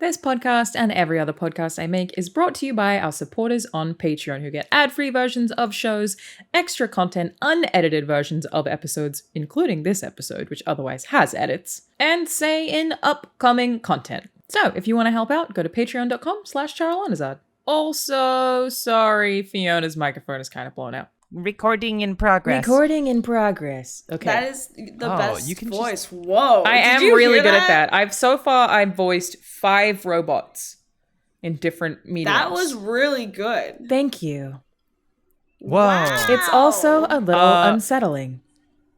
This podcast and every other podcast I make is brought to you by our supporters on Patreon, who get ad-free versions of shows, extra content, unedited versions of episodes, including this episode, which otherwise has edits, and say in upcoming content. So if you want to help out, go to patreon.com/CharlonAzad. Also, sorry, Fiona's microphone is kind of blown out. Recording in progress. Recording in progress. Okay. That is the best you can voice. Whoa. I am really good at that. I've voiced 5 robots in different mediums. That was really good. Thank you. Whoa. Wow. It's also a little unsettling.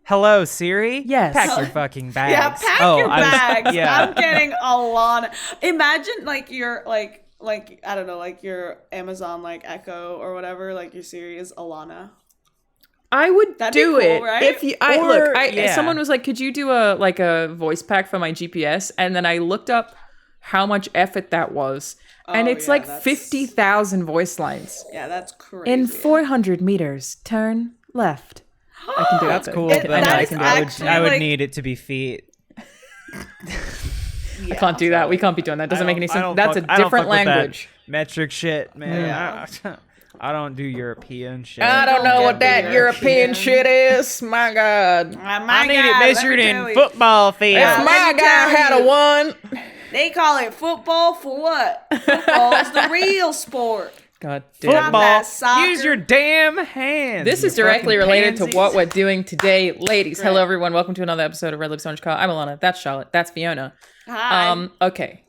Hello, Siri? Yes. Pack your fucking bags. Yeah, pack your bags. Yeah. I'm getting a lot. Imagine like you're like I don't know, like your Amazon like Echo or whatever, like your Siri is Alana. I would That'd do be cool, it right? if you. Yeah. Someone was like, "Could you do a voice pack for my GPS?" And then I looked up how much effort that was, and it's like 50,000 voice lines. Yeah, that's crazy. In 400 meters, turn left. I can do That's that. cool. It- but that I would like- need it to be feet. I can't do that. We can't be doing that. Doesn't make any sense. That's a different language. Metric shit, man. I don't do European shit. I don't know what that European. European shit is. My God. I need it measured in football field. If my guy had a one. They call it football for what? Football's the real sport. God damn. Not that Football. soccer. Use your damn hands. This you is directly fucking related to pansies. what we're doing today, ladies. Right. Hello, everyone. Welcome to another episode of Red Lips Orange Car. I'm Alana. That's Charlotte. That's Fiona. Hi. Okay.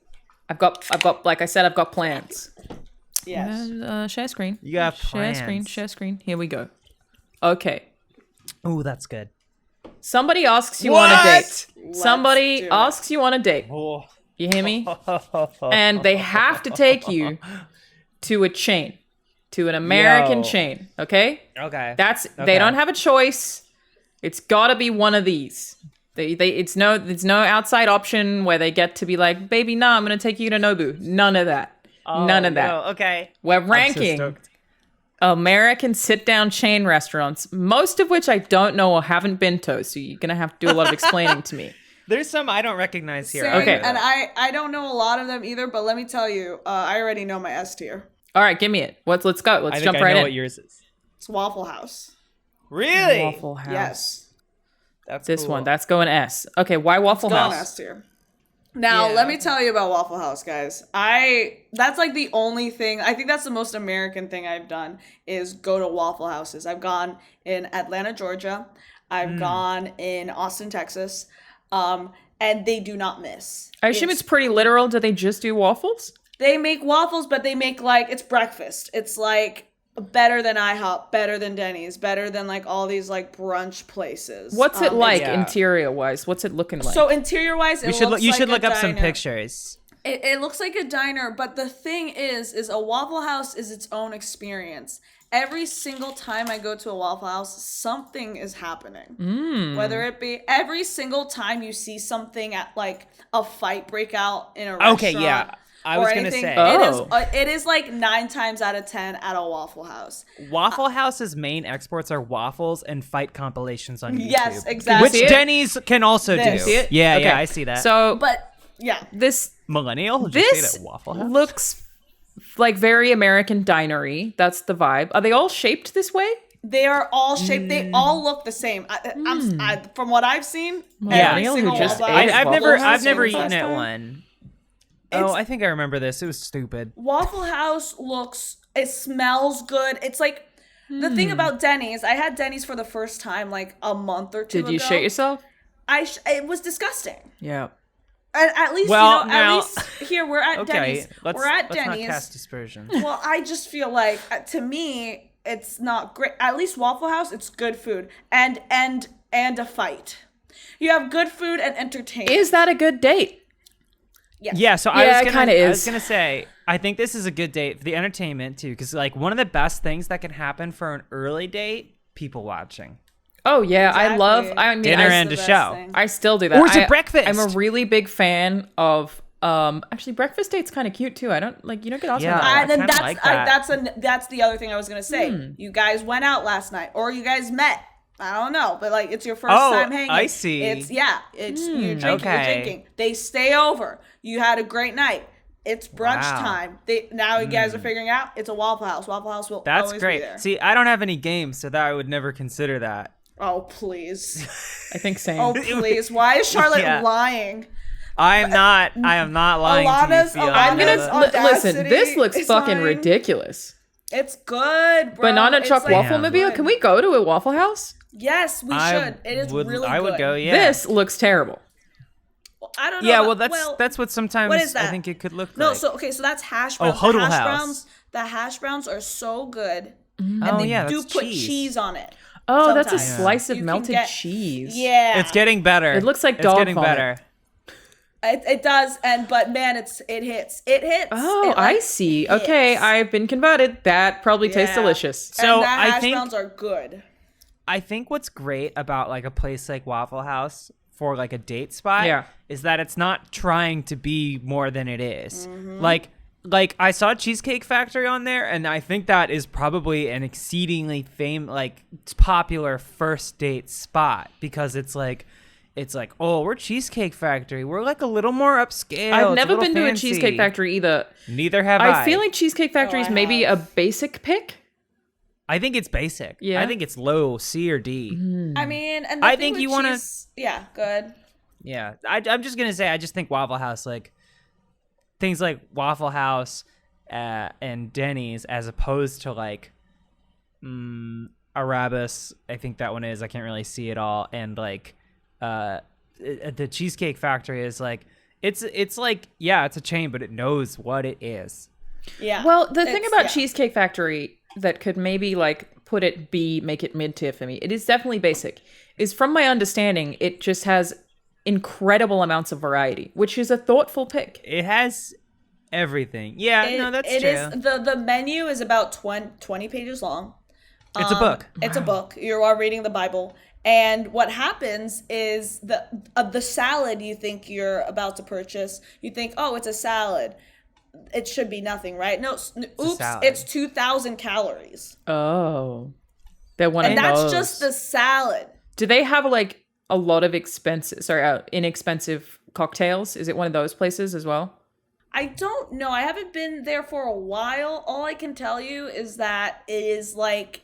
I've got. Like I said, I've got plans. Yes. Share screen. You got plans. Share screen. Here we go. Okay. Ooh, that's good. Somebody asks you on a date. Let's Somebody do it. asks you on a date. Oh. You hear me? And they have to take you to a chain, to an American Yo. chain. Okay. Okay. They Okay. don't have a choice. It's got to be one of these. It's no outside option where they get to be like, baby, nah, I'm gonna take you to Nobu. None of that. None of that. Yo, okay. We're I'm so ranking stoked. American sit-down chain restaurants, most of which I don't know or haven't been to. So you're gonna have to do a lot of explaining to me. There's some I don't recognize here. Same, Okay. And I don't know a lot of them either, but let me tell you, I already know my S tier. All right, give me it. Let's go. Let's I think jump I right know in. what yours is. It's Waffle House. Really? Waffle House. Yes. That's This cool. one. That's going S. Okay, why Waffle Go on House? S tier. Now, Yeah. let me tell you about Waffle House, guys. That's like the only thing, I think that's the most American thing I've done is go to Waffle Houses. I've gone in Atlanta, Georgia. I've gone in Austin, Texas. And they do not miss. I assume it's pretty literal. Do they just do waffles? They make waffles, but they make like, it's breakfast. It's like better than IHOP, better than Denny's, better than like all these like brunch places. What's it like Yeah. interior-wise? What's it looking like? So interior wise, You should look a up some diner. pictures. It looks like a diner, but the thing is a Waffle House is its own experience. Every single time I go to a Waffle House, something is happening. Whether it be every single time you see something at like a fight break out in a restaurant. Okay, yeah. I was gonna say. It is like 9 times out of 10 at a Waffle House. Waffle House's main exports are waffles and fight compilations on YouTube. Yes, exactly. Which Denny's can also This. do. See it? Yeah, Okay. yeah, I see that. So But yeah, this Millennial? Did you say this that Waffle House? looks like very American dinery. That's the vibe. Are they all shaped this way? they are all shaped. They all look the same. From what I've seen, Yeah. every Who single just Waffle ate House I've Waffle never House eaten last at time. one. It's- I think I remember this. It was stupid. Waffle House it smells good. It's like the thing about Denny's. I had Denny's for the first time like a month or two ago. Did you shit yourself? It was disgusting. Yeah. And at least Well, at least here we're at Okay, Denny's. let's We're at not Denny's. cast dispersion. Well, I just feel like to me it's not great. At least Waffle House, it's good food and a fight. You have good food and entertainment. Is that a good date? Yes. Yeah, so Yeah, it I kinda was is. gonna say, I think this is a good date for the entertainment too, because like one of the best things that can happen for an early date, people watching. Oh yeah, Exactly. I mean, Dinner I, and a That's the show. best thing. I still do that. Or is it breakfast? I'm a really big fan of actually breakfast date's kind of cute too. I don't you don't get asked Yeah. about that. And then kinda like that. that's the other thing I was gonna say. You guys went out last night, or you guys met. I don't know, but like it's your first time hanging. I see. It's you're drinking. okay. You're drinking. They stay over. You had a great night. It's brunch Wow. time. Now you guys are figuring out it's a Waffle House. Waffle House will That's always great. be there. See, I don't have any games, so that I would never consider that. Oh, please. I think same. Oh, please. Why is Charlotte Yeah. lying? I am not lying Alana's- to you, Fiona. I'm gonna Audacity listen. This looks is fucking fine. ridiculous. It's good, bro. Banana It's Chuck like- Waffle Mobile. good. Can we go to a Waffle House? Yes, we should. It is really good. I would go, yeah. This looks terrible. I don't know. Yeah, about- well, that's what sometimes what is that? I think it could look No, like. so that's hash Oh, browns. Hodel House. The hash browns are so good, oh, and they yeah, do that's put cheese. cheese on it. Oh, that's a Sometimes. slice of You can melted get- cheese. Yeah, It's getting better. It looks like it's dog getting vomit. better. it does, but man, it hits. It hits. Oh, It, I see. Okay, hits. I've been converted. That probably tastes Yeah. delicious. So and the I hash think- browns are good. I think what's great about like a place like Waffle House for like a date spot Yeah. is that it's not trying to be more than it is. Mm-hmm. Like I saw Cheesecake Factory on there, and I think that is probably an exceedingly popular first date spot because it's like, oh, we're Cheesecake Factory. We're like a little more upscale. I've It's never little been to a fancy. Cheesecake Factory either. Neither have I. I feel like Cheesecake Factory is I maybe a have. basic pick. I think it's basic. Yeah. I think it's low C or D. I mean, and the I thing think with you wanna- cheese- Yeah, good. Yeah, I'm just gonna say I just think Waffle House, like things like Waffle House and Denny's, as opposed to like Arabis. I think that one is. I can't really see it all. And like the Cheesecake Factory is like it's like, yeah, it's a chain, but it knows what it is. Yeah. Well, the thing It's- about yeah. Cheesecake Factory that could maybe like put it B, make it mid tier for me. It is definitely basic. Is from my understanding, it just has incredible amounts of variety, which is a thoughtful pick. It has everything. Yeah, no, that's it true. is the menu is about 20 pages long. It's a book. It's a book. You are reading the Bible. And what happens is the salad you think you're about to purchase, you think, oh, it's a salad. It should be nothing, right? No, oops, salad. it's 2,000 calories. Oh, they're one And of that's those. just the salad. Do they have like a lot of inexpensive cocktails? Is it one of those places as well? I don't know. I haven't been there for a while. All I can tell you is that it is like,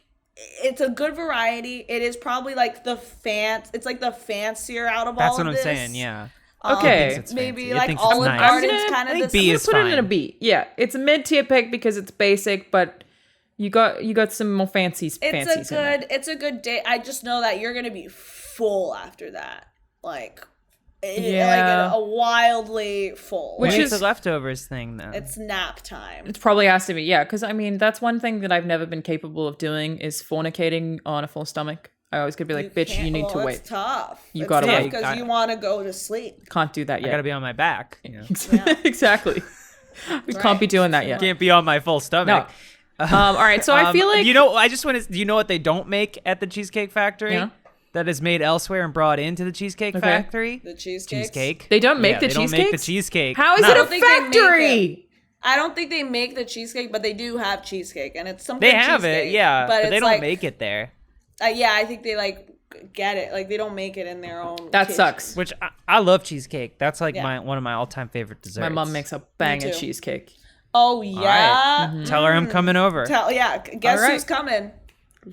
it's a good variety. It is probably like it's like the fancier out of That's all what of I'm this. saying. Yeah. Okay. It thinks it's Maybe fancy. It like thinks it's Olive nice. Garden's gonna- kind I of think the B I'm is gonna put it in a fine. B. Yeah, it's a mid tier pick because it's basic, but you got some more fancies. It's a good day. I just know that you're gonna be full after that. Like Yeah. a wildly full. Which Maybe is- it's a leftovers thing then. it's nap time. It's probably has to be, yeah, because I mean that's one thing that I've never been capable of doing is fornicating on a full stomach. I always could be like, bitch, you need to wait. It's tough. You gotta wait. because you want to go to sleep. Can't do that I yet. gotta be on my back. You know? Exactly. We can't be doing that yet. Can't be on my full stomach. No. All right, so I feel like do you know what they don't make at the Cheesecake Factory? Yeah. That is made elsewhere and brought into the Cheesecake Factory? The cheesecakes? Cheesecake. they don't make the they don't cheesecakes. make the cheesecake. How is No. it a think they make factory? I don't think they make the cheesecake, but they do have cheesecake, and it's some They good have cheesecake, it, yeah, but it's they don't like, make it there. Yeah, I think they like get it. Like they don't make it in their own. That kitchen. sucks. Which I love cheesecake. That's like Yeah. one of my all-time favorite desserts. My mom makes a banger too. cheesecake. Oh yeah. Tell her I'm coming over. Guess All right. who's coming?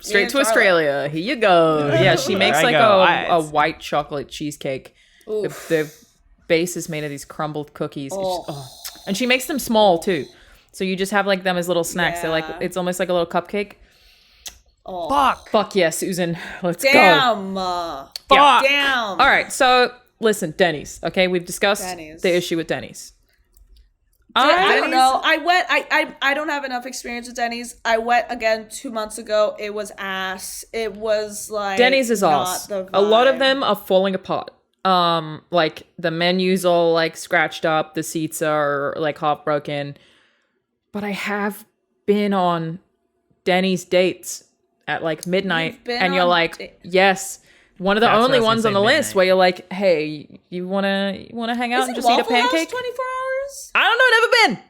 Straight and to Charlotte. Australia. Here you go. Yeah, she makes I like go. a white chocolate cheesecake. The base is made of these crumbled cookies. And she makes them small too. So you just have like them as little snacks. They're like, Yeah. it's almost like a little cupcake. Fuck. Fuck yeah, Susan. Let's go. Damn. Fuck. Damn. All right, so listen, Denny's. Okay, we've discussed Denny's. the issue with Denny's. I don't know. I went. I don't have enough experience with Denny's. I went again 2 months ago. It was ass. It was like Denny's is not ass. the A lot of vibe. them are falling apart. Like the menu's all like scratched up, the seats are like half broken. But I have been on Denny's dates at like midnight, You've been and you're on like, yes. One of the That's what only I was gonna ones on say, the list midnight. where you're like, hey, you wanna hang out Is and it just eat a Waffle House pancake? 24 hours? I don't know, never been.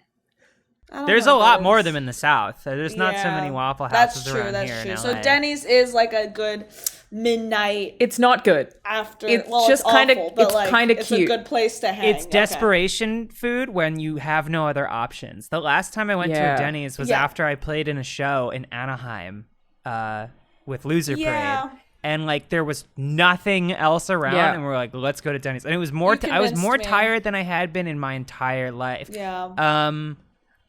I don't There's know a lot those. more of them in the South. There's not so Yeah. many Waffle That's Houses true. around That's here true. in So LA. Denny's is like a good midnight. It's not good. After It's just kind of it's like, kind of it's cute. a good place to hang. It's desperation food when you have no other options. The last time I went to a Denny's was after I played in a show in Anaheim with Loser Parade. And like there was nothing else around, and we're like, let's go to Denny's. And it was more. I was more tired than I had been in my entire life. Yeah.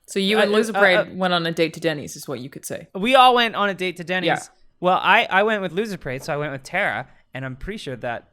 So you and Loser Parade went on a date to Denny's, is what you could say. We all went on a date to Denny's. Yeah. Well, I went with Loser Parade, so I went with Tara, and I'm pretty sure that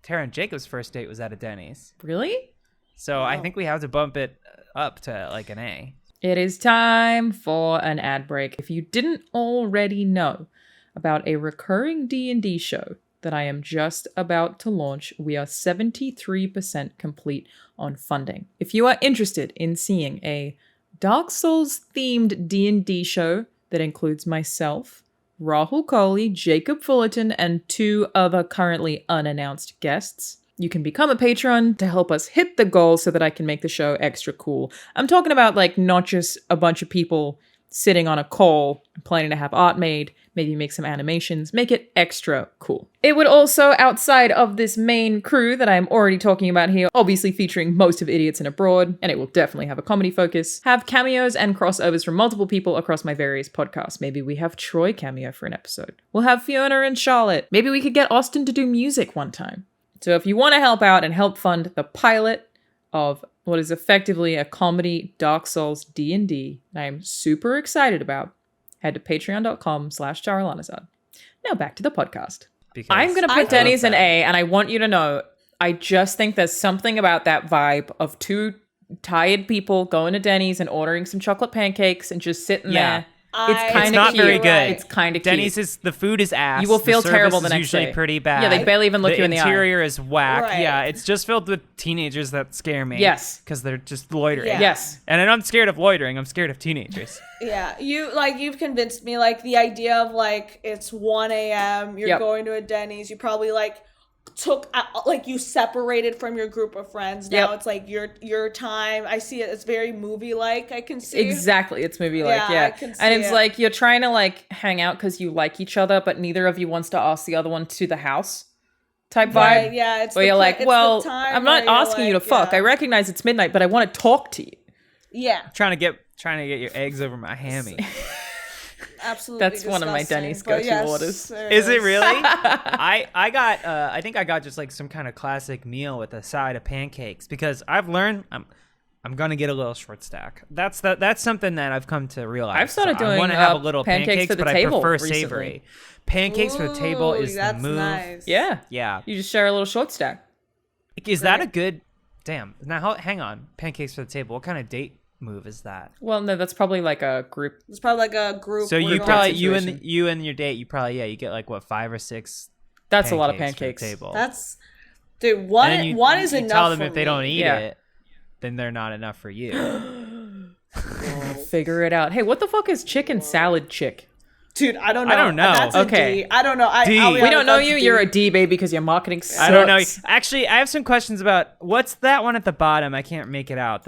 Tara and Jacob's first date was at a Denny's. Really? So I think we have to bump it up to like an A. It is time for an ad break. If you didn't already know about a recurring D&D show that I am just about to launch, we are 73% complete on funding. If you are interested in seeing a Dark Souls themed D&D show that includes myself, Rahul Kohli, Jacob Fullerton, and 2 other currently unannounced guests, you can become a patron to help us hit the goal so that I can make the show extra cool. I'm talking about like not just a bunch of people sitting on a call planning to have art made, maybe make some animations, make it extra cool. It would also, outside of this main crew that I'm already talking about here, obviously featuring most of Idiots and Abroad, and it will definitely have a comedy focus, have cameos and crossovers from multiple people across my various podcasts. Maybe we have Troy cameo for an episode. We'll have Fiona and Charlotte. Maybe we could get Austin to do music one time. So if you want to help out and help fund the pilot of what is effectively a comedy Dark Souls D&D that I'm super excited about, head to patreon.com/Jaralanazad. Now back to the podcast. Because I'm going to put Denny's an A, and I want you to know, I just think there's something about that vibe of 2 tired people going to Denny's and ordering some chocolate pancakes and just sitting there. It's kind of not cute. very good. It's kind of cute. Denny's the food is ass. You will feel the service terrible the is next usually day. pretty bad. Yeah, they barely even look you in the eye. The interior is whack. Right. Yeah, it's just filled with teenagers that scare me. Yes. Because they're just loitering. Yeah. Yes. And I'm not scared of loitering. I'm scared of teenagers. Yeah, you've convinced me. Like the idea of like it's 1 a.m. You're going to a Denny's. You probably like you separated from your group of friends. Now it's like your time. I see it. It's very movie like. I can see exactly. It's movie like. I can see and it's it. like you're trying to like hang out because you like each other, but neither of you wants to ask the other one to the house. Type vibe. Right, yeah, it's where you're like, well, I'm not asking you to like, fuck. I recognize it's midnight, but I want to talk to you. Yeah, trying to get your eggs over my hammy. absolutely. That's one of my disgusting, Denny's but go-to orders. Is it really? I think I got just like some kind of classic meal with a side of pancakes because I've learned I'm gonna get a little short stack. That's something that I've come to realize. I've started doing I want to have a little pancakes for the but table I prefer recently. savory. Pancakes for the table is the that's move. nice. Yeah. Yeah. You just share a little short stack. Is that a good? Damn. Now hang on. Pancakes for the table. What kind of date move is that? Well, no, that's probably like a group. It's probably like a group. So you order. probably situation. you and your date you probably you get like what 5 or 6. That's a lot of for the pancakes. table. That's dude. One And then one is you enough. tell them for if they me. don't eat Yeah. it, then they're not enough for you. Figure it out. Hey, what the fuck is chicken salad chick? Dude, I don't know. I don't know. That's Okay. a D. I don't know. D. I'll be We honest, don't know that's you. a D. You're a D, baby, because your marketing sucks. I don't know. Actually, I have some questions about what's that one at the bottom. I can't make it out.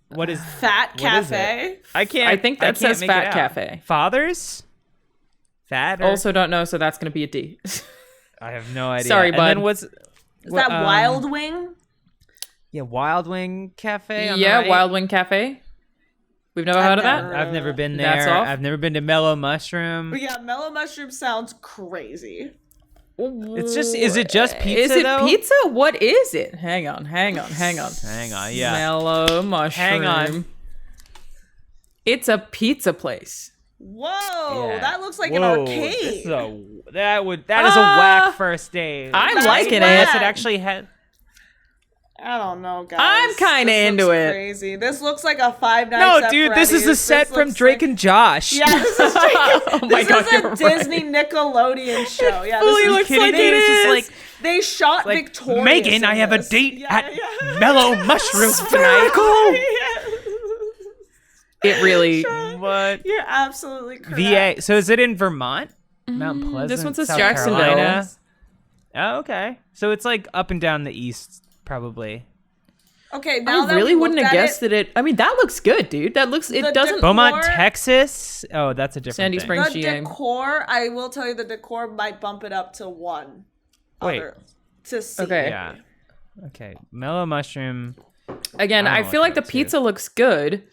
What is Fat what is Cafe. it? I can't. I think that can't says make Fat it out. Cafe. Fathers. Fat. Or, Also don't know, so that's going to be a D. I have no idea. Sorry, and bud. Then what's Is that Wild Wing? Yeah, Wild Wing Cafe. on the Yeah, right? Wild Wing Cafe. We've never heard of that? never- I've never been That's there. off? I've never been to Mellow Mushroom. But yeah, Mellow Mushroom sounds crazy. It's just. Is it just pizza? Is it though? pizza? What is it? Hang on. Hang on. Yeah. Mellow mushroom. Hang on. It's a pizza place. Whoa, Yeah. that looks like an Whoa, arcade. That is a whack first date. I'm That's liking whack. it. It actually had. I don't know, guys. I'm kinda This into looks it. Crazy. This looks like a Five Nights No, at dude, this is a Freddy's. set This from looks Drake like- and Josh. Yeah, this is Drake. Oh my This God, is you're a Disney right. Nickelodeon show. Yeah, Fully this is looks kidding like me? it It's just is. like- they shot Like, Victoria. Megan, I have a date at yeah. Mellow Mushroom tonight. It really. What? You're absolutely correct. VA. So is it in Vermont? Mount Pleasant. this one says South Jacksonville. Carolina? Oh, okay. So it's like up and down the east, probably. Okay, now I really wouldn't have guessed that it. I mean, that looks good, dude. That looks. It doesn't. Beaumont, Texas. Oh, that's a different Sandy thing. Springs, The GA. decor, I will tell you, the decor might bump it up to 1. Wait. To see. Okay. Yeah. Okay. Mellow mushroom. Again, I know feel what like the that is. pizza looks good.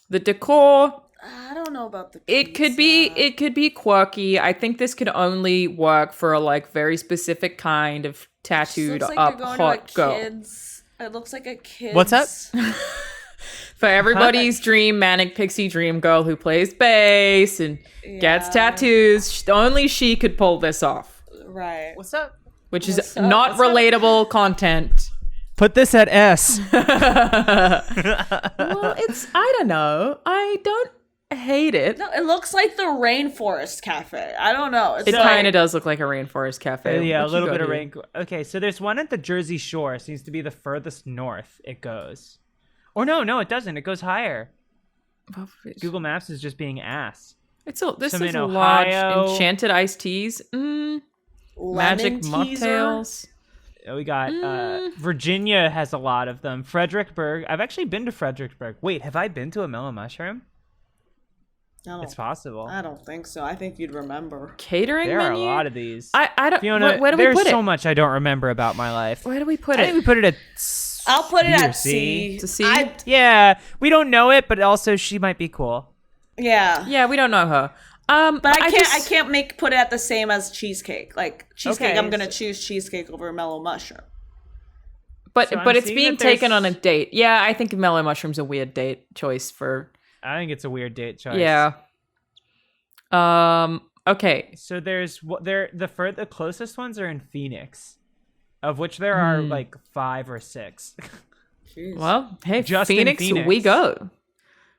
The decor, I don't know about the it could be quirky. I think this could only work for a like very specific kind of tattooed looks like up you're going hot to a girl. kid's. It looks like a kid's. What's up? For everybody's dream manic pixie dream girl who plays bass and gets tattoos. Only she could pull this off, Right. What's up? which is What's up? not What's up? relatable content. Put this at S. Well, it's, I don't know. I don't hate it. No, it looks like the Rainforest Cafe. I don't know. It's It like, kind of does look like a rainforest cafe. Yeah, What a you little got bit of here? rain. Okay, so there's one at the Jersey Shore. Seems to be the furthest north it goes. Or no, it doesn't. It goes higher. Google Maps is just being ass. It's a, this Some is in a large Ohio. enchanted iced teas. Magic lemon teaser. mocktails. We got Virginia has a lot of them. Fredericksburg. I've actually been to Fredericksburg. Wait, have I been to a Mellow Mushroom? It's possible. I don't think so. I think you'd remember. Catering There menu? are a lot of these. I don't. Fiona, Where do we there's put so it? much I don't remember about my life. Where do we put I think we it? put it at I'll put it B or at C. C. To C? Yeah, we don't know it, but also she might be cool. Yeah. Yeah, we don't know her. But I can't. just- I can't put it at the same as cheesecake. Like cheesecake, Okay, I'm gonna choose cheesecake over mellow mushroom. But So I'm but it's seeing being that there's- taken on a date. Yeah, I think mellow mushroom's a weird date choice for. I think it's a weird date choice. Yeah. Okay. So there's the closest ones are in Phoenix, of which there are like 5 or 6. Jeez. Well, hey, Just in Phoenix, Phoenix. we go.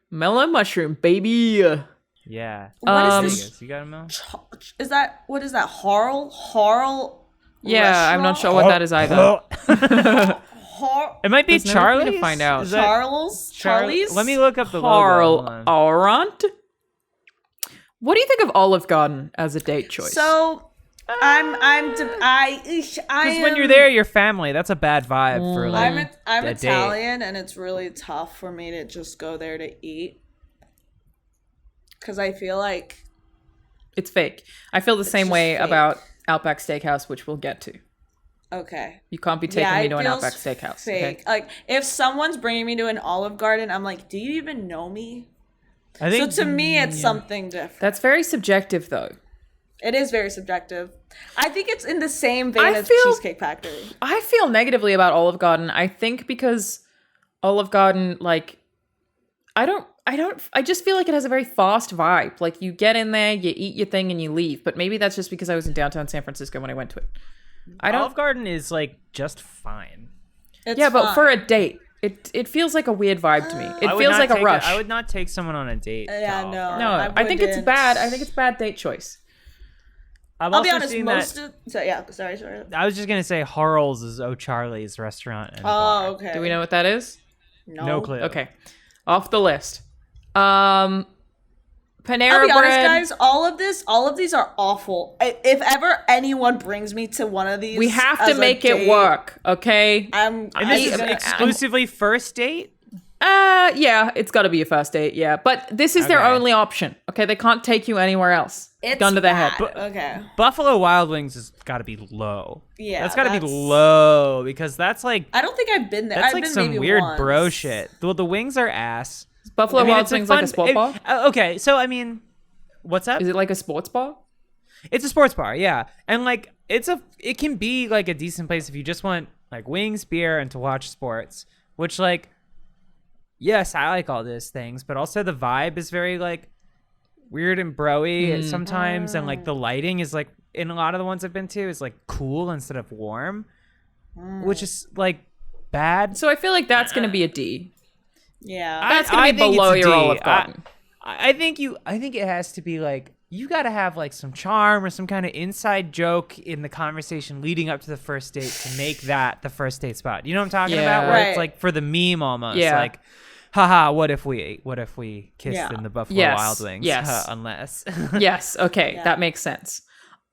Mellow mushroom, baby. Yeah. What is this? Vegas. You got them all? Is that what is that? Harl. Yeah, I'm not restaurant? sure what that is either. It might be There's no way Charlie's. to find out. Is that Charlie's. Let me look up the logo. Carl Hold on. Arendt. What do you think of Olive Garden as a date choice? So I Because when you're there, your family. That's a bad vibe for like. I'm a date. Italian, and it's really tough for me to just go there to eat because I feel like it's fake. I feel the same just way fake. about Outback Steakhouse, which we'll get to. okay. You can't be taking Yeah, me it to an feels Outback Steakhouse. fake. Okay? Like if someone's bringing me to an Olive Garden, I'm like, do you even know me? I think. So to me, it's something different. That's very subjective, though. It is very subjective. I think it's in the same vein I as feel- Cheesecake Factory. I feel negatively about Olive Garden. I think because Olive Garden, like, I just feel like it has a very fast vibe. Like, you get in there, you eat your thing, and you leave. But maybe that's just because I was in downtown San Francisco when I went to it. Olive Garden is like just fine. It's Yeah, but fine. for a date, it feels like a weird vibe to me. It I would feels not like a take rush. I would not take someone on a date. to Yeah, Olive no. Garden. No, I I think it's wouldn't. bad. I think it's bad date choice. I've I'll be also honest, seen most that. of so yeah, sorry. I was just gonna say Harl's is O'Charlie's restaurant. And bar. Oh, okay. Do we know what that is? No clue. Okay, off the list. Panera I'll be honest, Bread. guys. All of these are awful. If ever anyone brings me to one of these, We have as to a make it date, work, okay? And this is I'm- exclusively first date. Yeah, it's got to be a first date, yeah. But this is their Okay. only option, okay? They can't take you anywhere else. It's Gun to the head. bad. Okay. Buffalo Wild Wings has got to be low. Yeah, that's got to be that's- low because that's like I don't think I've been there. that's I've like been some maybe weird once. bro shit. Well, the wings are ass. Buffalo I mean, Wild it's Wings like a sport bar? Okay, so I mean, what's up? Is it like a sports bar? It's a sports bar, yeah, and like it can be like a decent place if you just want like wings, beer, and to watch sports. Which like, yes, I like all those things, but also the vibe is very like weird and broy sometimes, and like the lighting is like in a lot of the ones I've been to is like cool instead of warm, which is like bad. So I feel like that's going to be a D. Yeah. That's going to be think below it's a your D. Olive Garden. I think it has to be like you got to have like some charm or some kind of inside joke in the conversation leading up to the first date to make that the first date spot. You know what I'm talking Yeah. about? Where it's Right. like for the meme almost. Yeah. Like, haha, what if we kissed Yeah. in the Buffalo Yes. Wild Wings? Yes. Unless. Yes, okay, Yeah. that makes sense.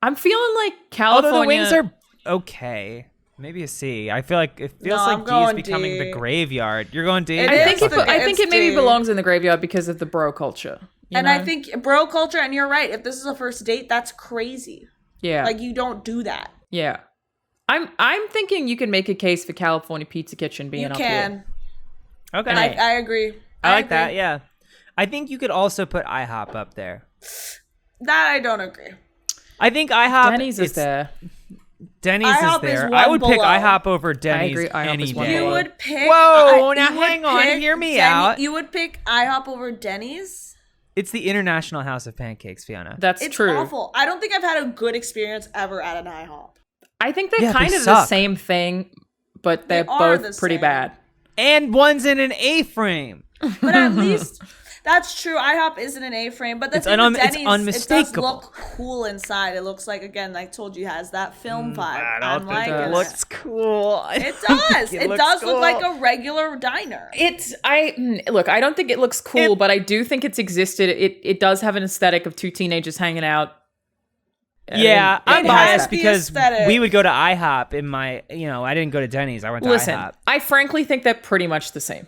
I'm feeling like Although California... the wings are okay. Maybe a C. I feel like it feels No, like I'm D is going becoming D. the graveyard. You're going D? It I is. think I think It's it maybe D. belongs in the graveyard because of the bro culture. And I think bro culture, and you're right. If this is a first date, that's crazy. yeah, Like, you don't do that. yeah. I'm thinking you can make a case for California Pizza Kitchen being You up can. here. Okay. And I agree. I like agree. that, yeah. I think you could also put IHOP up there. That I don't agree. I think IHOP... Denny's is there. Denny's IHOP is there. is I one would pick below. IHOP over Denny's agree, IHOP any is one day. below. You would pick... Whoa, now you would hang on, pick hear me out. You would pick IHOP over Denny's? It's the International House of Pancakes, Fiona. That's It's true. awful. I don't think I've had a good experience ever at an IHOP. I think they're Yeah, kind they of the suck. same thing, but they're They are both the pretty same. bad. And one's in an A-frame. But at least... That's true. IHOP isn't an A-frame, but the It's thing with it's Denny's, it does unmistakable. look cool inside. It looks like, again, like I told you, has that film vibe. I don't I'm think liking it looks cool. It does. It looks does look like cool. a regular diner. Look, I don't think it looks cool, but I do think it's existed. It does have an aesthetic of two teenagers hanging out. Yeah, I'm It biased has the because aesthetic. we would go to IHOP in my, I didn't go to Denny's. I went to Listen, IHOP. I frankly think they're pretty much the same.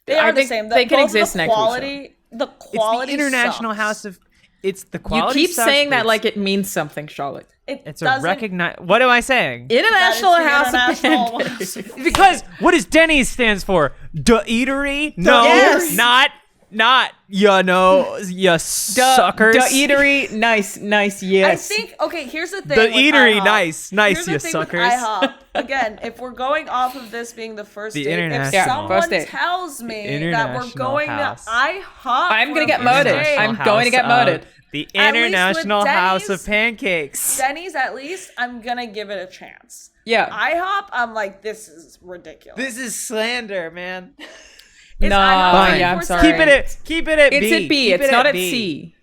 They I are the think same. they can both exist the next to each other. quality, The It's quality the International sucks. House of. It's the You quality. keep sucks, saying but that like it means something, Charlotte. it's a doesn't- recognize. What am I saying? International That is the House of International Pancakes. House of- Because what does Denny's stands for? The Eatery? No, Yes. not you suckers. The eatery, nice, yes. I think, okay, here's the thing. The with eatery, IHOP. nice, Here's the you thing with suckers. IHOP. Again, if we're going off of this being the first The date, if international- Yeah, someone first date. tells me The that we're International going House. to IHOP, I'm gonna for get a murdered. first date, I'm going to get House of- murdered. The At least with International House Denny's- of Pancakes. Denny's, at least, I'm gonna give it a chance. Yeah. IHOP, I'm like, this is ridiculous. This is slander, man. Is No, IHOP yeah, I'm 24/7? sorry. Keep it at It's B. at B. Keep It's it not at B. C.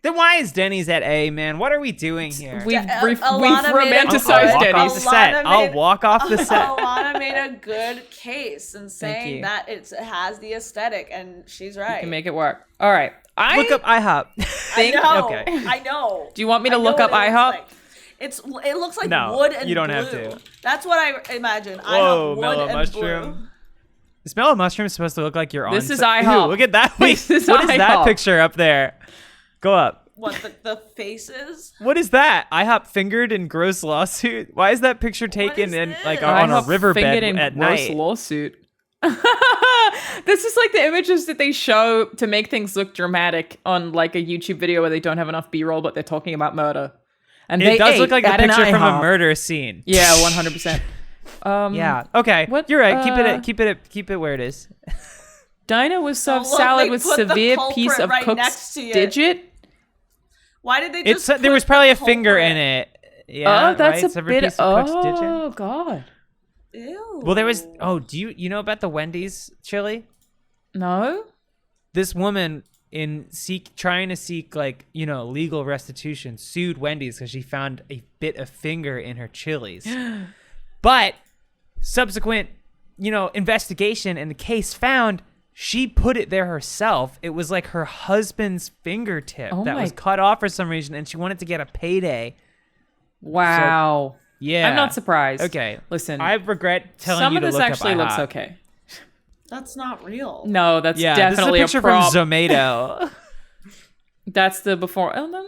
Then why is Denny's at A, man? What are we doing here? We've Yeah, we've Alana made a- romanticized I'll walk off Denny's. the set. Alana I'll made- walk off the set. Alana made a good case in you. saying that it has the aesthetic, and she's right. You can make it work. All right. Look up IHOP. I know. Okay. I know. Do you want me to I know look up what it looks IHOP? like. It looks like No, wood and you don't blue. have to. That's what I imagine. Whoa, IHOP wood mellow and mushroom. blue. The smell of mushroom is supposed to look like you're on. This is Ew, IHOP. look at that. Wait, This is what is that IHOP. picture up there? Go up. What the faces? What is that? IHOP fingered in gross lawsuit. Why is that picture taken is in like this? on a IHOP riverbed fingered in at gross night? lawsuit. This is like the images that they show to make things look dramatic on like a YouTube video where they don't have enough B-roll, but they're talking about murder. And It they does ate look like the at an picture from a IHOP. murder scene. Yeah, 100%. Yeah. Okay. what, You're right. Keep it where it is. Dinah was served Oh, look, salad they with put the severe culprit piece of right cook's next to you. digit. Why did they It's just? there was put probably the a finger culprit? in it. Yeah. Oh, that's right? a Severed bit. piece of cook's digit. Oh God, Ew. Well, there was. Oh, do you know about the Wendy's chili? no. This woman trying to seek legal restitution sued Wendy's because she found a bit of finger in her chilies. But subsequent investigation and the case found she put it there herself. It was like her husband's fingertip Oh that my- was cut off for some reason, and she wanted to get a payday. Wow. Yeah, I'm not surprised. Okay, Listen, I regret telling some you of to this look up actually looks IHOP. okay. That's not real. No, that's Yeah, definitely this is a picture prop. from Zomato. That's the before. Oh, no,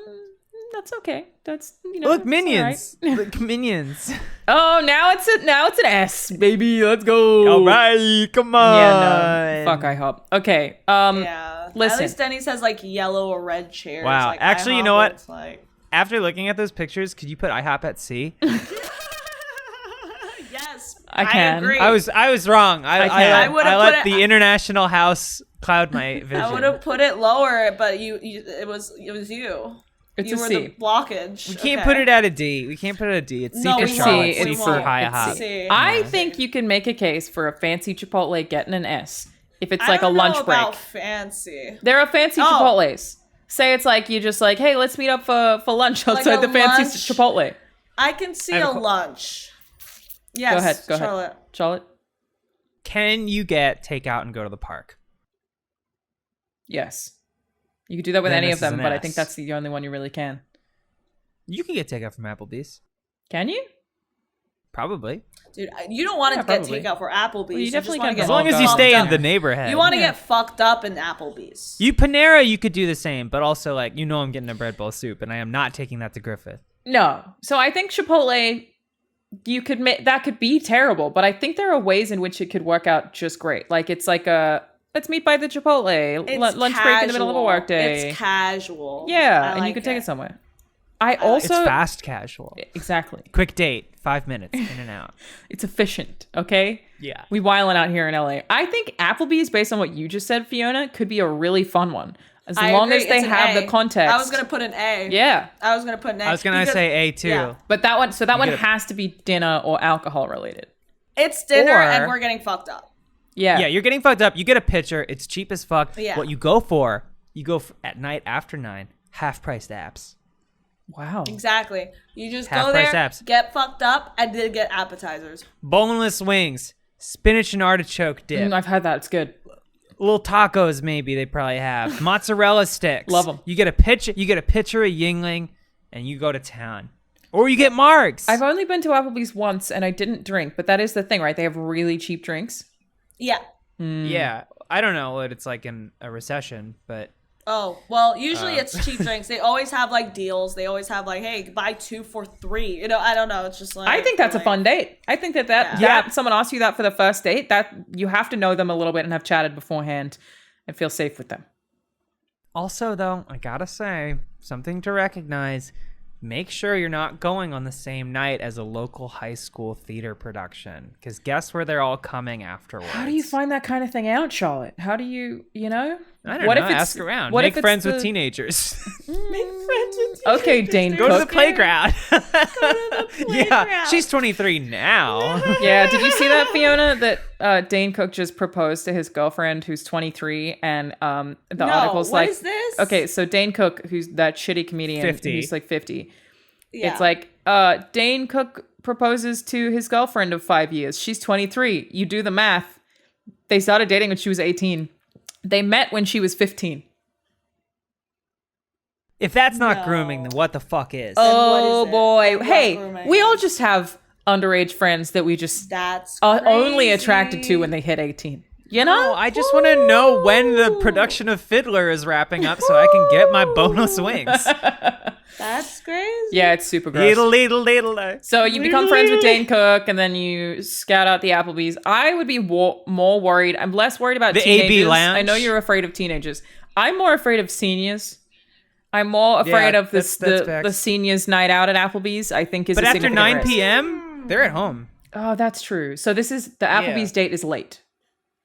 that's okay. That's Look, it's Minions. all right. Look, Minions. Oh, now it's an S, baby. Let's go. All right, come on. Yeah, no. Fuck IHOP. Okay. Yeah. Listen. At least Denny's has like yellow or red chairs. Wow. Like, Actually, you IHOP know what? looks Like... After looking at those pictures, could you put IHOP at C? Yes. I can. agree. I was wrong. I I can. I would've let put it- the International House cloud my vision. I would have put it lower, but it was you. It's You a were C. the blockage. We can't put it at a D. We can't put it at a D. It's C No, for we Charlotte. won't. C We for won't. IHOP. It's C. I think you can make a case for a fancy Chipotle getting an S if it's I like a don't lunch know break. about fancy. There are fancy Oh. Chipotles. Say it's like you just like, hey, let's meet up for lunch Like outside a the fancy lunch? Chipotle. I can see have a a qu- lunch. Yes. Go ahead. Charlotte. Charlotte? Can you get takeout and go to the park? Yes. You could do that with Then any this of them, is an but I S. think that's the only one you really can. You can get takeout from Applebee's. Can you? Probably. Dude, you don't want to get probably. takeout for Applebee's. Well, you definitely just wanna can get As long as you fucked stay up. in the neighborhood. You want to Yeah. get fucked up in Applebee's. You Panera, you could do the same, but also like I'm getting a bread bowl soup, and I am not taking that to Griffith. No. So I think Chipotle, you could that could be terrible, but I think there are ways in which it could work out just great. Like it's like let's meet by the Chipotle It's lunch break in the middle of a casual. workday. It's casual. Yeah, I and you like could take it. it somewhere. I also It's fast casual. exactly. Quick date, 5 minutes in and out. It's efficient. Okay. Yeah. We wilding out here in LA. I think Applebee's, based on what you just said, Fiona, could be a really fun one. As I long agree. as they It's an have A. the context. I was gonna put an A. Yeah. I was gonna put an A. I was gonna because- say A too. yeah. But that one, that one get a- has to be dinner or alcohol related. It's dinner Or- and we're getting fucked up. Yeah. Yeah, you're getting fucked up. You get a pitcher. It's cheap as fuck. Yeah. What you go for at night after 9, half-priced apps. Wow. Exactly. You just go Half-price there, apps. get fucked up, and then get appetizers. Boneless wings, spinach and artichoke dip. I've had that. It's good. Little tacos, maybe they probably have mozzarella sticks. Love 'em. You get a pitcher of Yingling, and you go to town, or you get Marks. I've only been to Applebee's once and I didn't drink, but that is the thing, right? They have really cheap drinks. Yeah. Yeah, I don't know what it's like in a recession, but Oh, well, usually it's cheap drinks. They always have like deals. They always have like, hey, buy 2 for 3. I don't know. It's just like I think that's a like- fun date. I think that Yeah. someone asks you that for the first date, that you have to know them a little bit and have chatted beforehand and feel safe with them. also though, I gotta say something to recognize. Make sure you're not going on the same night as a local high school theater production, because guess where they're all coming afterwards. How do you find that kind of thing out, Charlotte? How do you, I don't know. Ask around. What Make if it's friends the- with teenagers. Make friends with Okay, Dane Go to the Cook. playground. playground. Yeah, she's 23 now. Yeah, did you see that, Fiona? That Dane Cook just proposed to his girlfriend who's 23, and the article's what like, is this? okay, so Dane Cook, who's that shitty comedian, 50. who's like 50. Yeah. It's like, Dane Cook proposes to his girlfriend of 5 years. She's 23. You do the math. They started dating when she was 18. They met when she was 15. If that's not No. grooming, then what the fuck is? Oh what is it? boy. What Hey, grooming we all is? just have underage friends that we just That's are only crazy. attracted to when they hit 18. You No, know? I just want to know when the production of Fiddler is wrapping up so I can get my bonus wings. That's crazy. Yeah, it's super gross. Ladle, ladle, ladle. So you become friends with Dane Cook, and then you scout out the Applebee's. I would be more worried. I'm less worried about The teenagers. AB lounge? I know you're afraid of teenagers. I'm more afraid of seniors. I'm more afraid Yeah, of this that's the facts. seniors' night out at Applebee's. I think is. But a after significant 9 risk. p.m., they're at home. Oh, that's true. So this is the Applebee's date is late.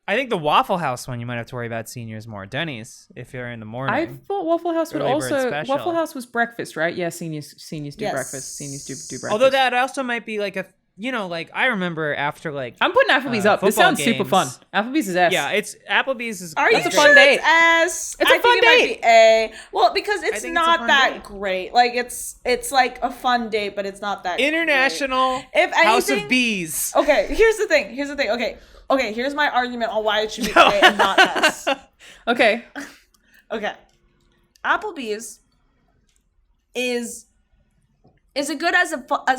I think the Waffle House one, you might have to worry about seniors more. Denny's, if you're in the morning. I thought Waffle House would Early bird also. special. Waffle House was breakfast, right? Yeah, seniors do Yes. breakfast. Seniors do breakfast. Although that also might be like like I remember after like I'm putting Applebee's up. This football sounds super games. fun. Applebee's is S. yeah, it's Applebe's is. Are you That's a sure fun date. it's S? It's a I fun think it might date. be A. Well, because it's think it's a not fun that date. great. Like it's like a fun date, but it's not that International If House anything- of Bees. Great. Okay, here's the thing. Okay, here's my argument on why it should be A and not S. Okay. Okay. Applebee's is it good as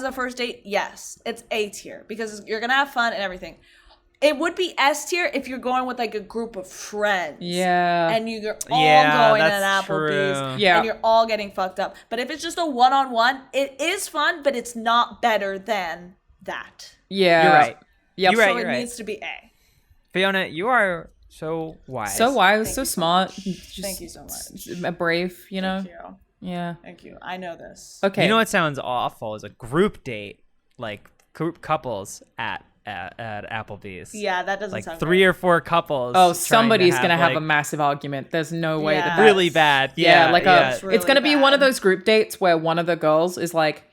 a first date? Yes. It's A tier because you're going to have fun and everything. It would be S tier if you're going with like a group of friends. Yeah. And you're all Yeah, going to that's Applebee's. true. Yeah. And you're all getting fucked up. But if it's just a one-on-one, it is fun, but it's not better than that. Yeah. You're right. Yep. You're right. So it needs to be A. Fiona, you are so wise. So wise, Thank so you so smart. much. Just Thank you so much. brave, you know? Thank you. Yeah. Thank you. I know this. Okay. You know what sounds awful is a group date, like group couples at Applebee's. Yeah, that doesn't Like sound 3 or 4 couples. Oh, trying somebody's to gonna have like, a massive argument. There's no way Yeah. that really bad. Yeah, like It's it's really gonna be one of bad. those group dates where one of the girls is like,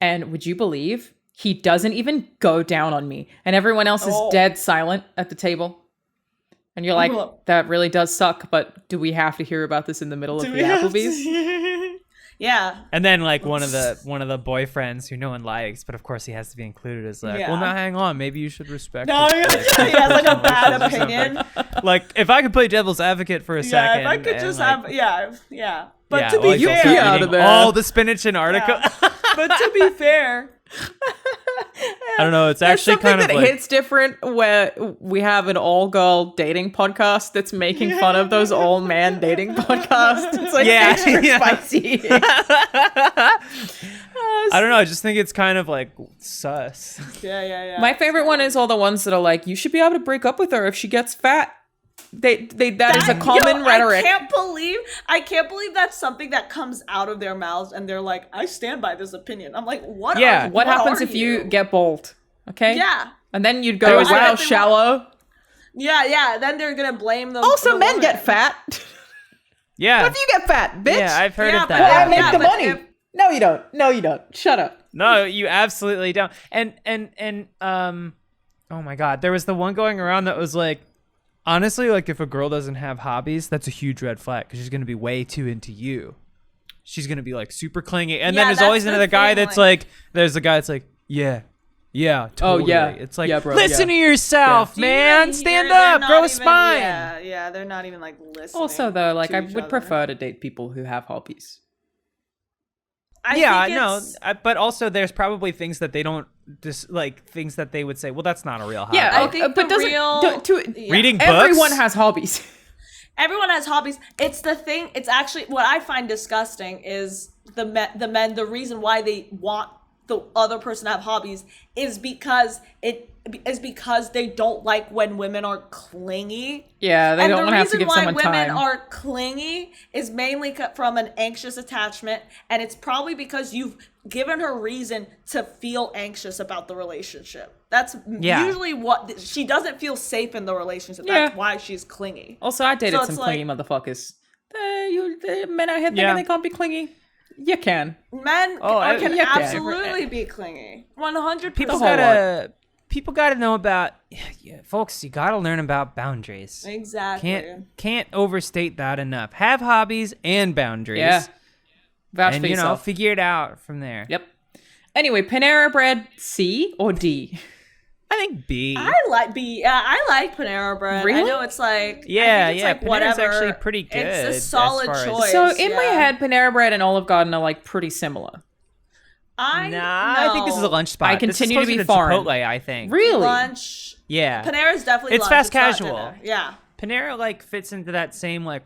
and would you believe he doesn't even go down on me, and everyone else is Oh. dead silent at the table, and you're like, Ugh. that really does suck. But do we have to hear about this in the middle of the Applebee's? Yeah. And then like one of the boyfriends who no one likes, but of course he has to be included is like, Yeah. well, now hang on, maybe you should respect. No, his he has like a bad or something. opinion. Like if I could play devil's advocate for a Yeah, second, if I could and, just like, have, yeah. But yeah, to be like, you'll fair, start out of eating there. all the spinach and article. but to be fair, I don't know. It's There's actually something kind of that like hits different where we have an all-girl dating podcast that's making fun of those all-man dating podcasts. It's like extra spicy. I don't know. I just think it's kind of like sus. Yeah. My favorite one is all the ones that are like, you should be able to break up with her if she gets fat. That is a common rhetoric. I can't believe that's something that comes out of their mouths, and they're like, I stand by this opinion. I'm like, what? Yeah. What happens if you get bald? Okay. Yeah. And then you'd go, wow, shallow. Yeah. Then they're gonna blame them. Also, men get fat. Yeah. What if you get fat, bitch? Yeah, I've heard of that. Well, I make Yeah, the but money. No, you don't. No, you don't. Shut up. No, you absolutely don't. And oh my God, there was the one going around that was like, honestly, like if a girl doesn't have hobbies, that's a huge red flag because she's gonna be way too into you. She's gonna be like super clingy, and then there's always another guy that's like, there's a guy that's like, yeah, totally. Oh yeah, it's like, yeah, bro, listen to yourself, man. Stand up, grow a spine. Yeah, they're not even like listening. Also, though, like I would prefer to date people who have hobbies. But also there's probably things that they don't things that they would say, well, that's not a real hobby. Yeah, I think reading books. Everyone has hobbies. Everyone has hobbies. It's the thing. It's actually what I find disgusting is the men. The reason why they want the other person to have hobbies is because they don't like when women are clingy. Yeah, they don't want to have to give someone time. The reason why women are clingy is mainly from an anxious attachment, and it's probably because you've given her reason to feel anxious about the relationship. That's usually what she doesn't feel safe in the relationship. That's why she's clingy. Also, I dated some clingy motherfuckers. Men out here thinking they can't be clingy. You can. Men can absolutely be clingy. 100%. People gotta know about, folks. You gotta learn about boundaries. Exactly. Can't overstate that enough. Have hobbies and boundaries. Yeah. Vouch and for yourself. Figure it out from there. Yep. Anyway, Panera Bread, C or D? I think B. I like B. Yeah, I like Panera Bread. Really? I know it's like Panera's whatever. Actually pretty good. It's a solid choice. So in my head, Panera Bread and Olive Garden are like pretty similar. I think this is a lunch spot. I continue to be foreign. Chipotle, I think. Really? Lunch. Yeah. Panera's definitely it's lunch. fast casual. Yeah. Panera like fits into that same like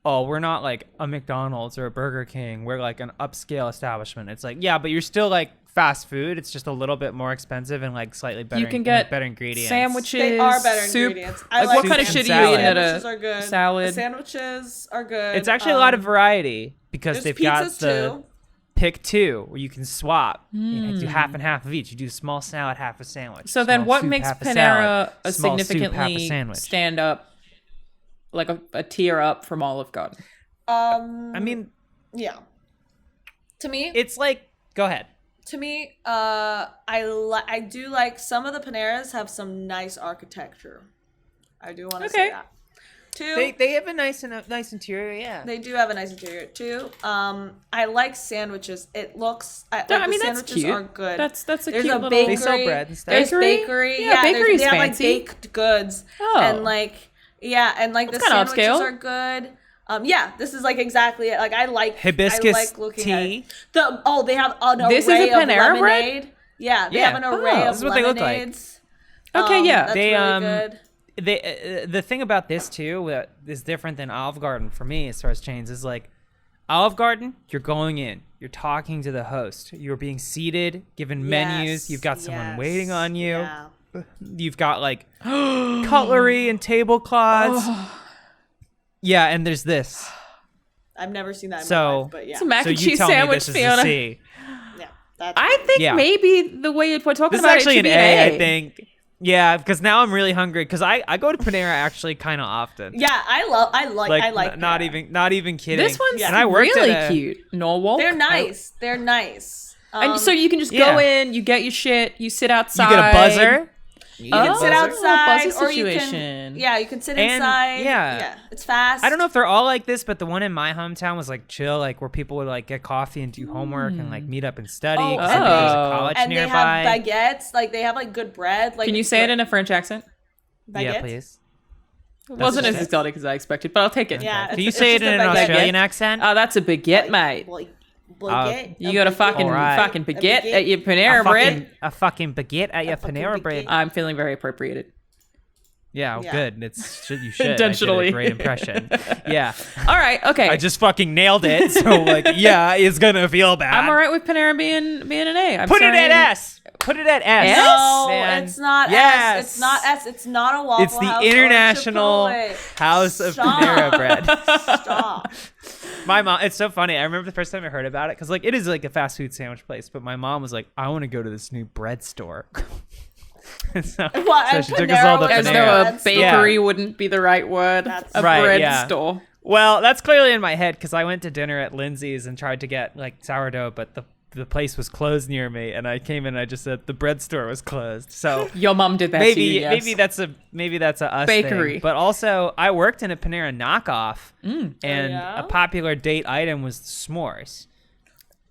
oh, we're not like a McDonald's or a Burger King. We're like an upscale establishment. It's like, yeah, but you're still like fast food. It's just a little bit more expensive and like slightly better. You can get better ingredients. Sandwiches. They are better soup. ingredients. What kind of shit do you eat at a salad? The sandwiches are good. It's actually a lot of variety because they've got the too. pick two where you can swap. You do half and half of each. You do small salad, half a sandwich. So then what soup, makes half Panera a small significantly soup, half a sandwich. stand up, like a tier up from Olive Garden? I mean, yeah. To me, it's like, go ahead. To me, I do like some of the Paneras have some nice architecture. I do want to say that. Two, they have a nice interior, yeah. They do have a nice interior too. I like sandwiches. It looks. The that's sandwiches cute. are good. That's a There's cute a little. bakery. They sell bread and stuff. There's bakery. Yeah, bakery's they have fancy. like baked goods. Oh. And like the sandwiches are good. Yeah, this is like exactly it. Like I like hibiscus I like looking tea. At it. They have an this array is a Panera of lemonade. Bread? Yeah, they have an array of this is what they look like. lemonades. Okay, yeah. That's They really good. The thing about this too is different than Olive Garden for me as far as chains is like Olive Garden, you're going in, you're talking to the host, you're being seated, given menus, you've got someone waiting on you. Yeah. You've got like cutlery and tablecloths. Yeah, and there's this. I've never seen that in my life, but yeah. It's a mac So and you cheese tell me sandwich, this is Fiona. a C. Yeah. That's I think maybe the way we're talking This is about actually it should an be A, I think. Yeah, because now I'm really hungry because I go to Panera actually kind of often. Yeah, I like not Panera. even kidding. This one's and I worked really at cute. Norwalk. They're nice. They're nice. And so you can just go in, you get your shit, you sit outside. You get a buzzer. You can sit outside, buzzer or you situation. can. You can sit inside. Yeah, it's fast. I don't know if they're all like this, but the one in my hometown was like chill, like where people would like get coffee and do homework and like meet up and study. Oh, There's a college and nearby. they have baguettes. Like they have like good bread. Like Can you say it in a French accent? baguettes? Yeah, please. It wasn't as exotic as I expected, but I'll take it. Yeah. Can you say it in an Australian accent? Oh, that's a baguette, mate. baguette. You got a fucking Alright. fucking baguette at your Panera a Bread. fucking baguette at your fucking Panera Bread. baguette. I'm feeling very appropriated. Yeah, Yeah. good. You should. Intentionally. I did a great impression. Yeah. All right, okay. I just fucking nailed it. So like, yeah, it's gonna feel bad. I'm all right with Panera being an A. I'm Put sorry. it at S. Put it at S. No, man. it's not Yes. S. It's not S. It's not a Waffle It's the House or a International Chipotle. House of Stop. Panera Bread. Stop. My mom, it's so funny. I remember the first time I heard about it because like it is like a fast food sandwich place, but my mom was like, I want to go to this new bread store. And so, What, so and she took us all to Panera As was though Panera. a bread store? bakery wouldn't be the right word. That's- A Right, bread yeah. store. Well, that's clearly in my head because I went to dinner at Lindsay's and tried to get like sourdough, but the place was closed near me, and I came in and I just said the bread store was closed. So Your mom did that to maybe you, yes. maybe that's a us Bakery. thing. But also I worked in a Panera knockoff, and yeah? a popular date item was s'mores,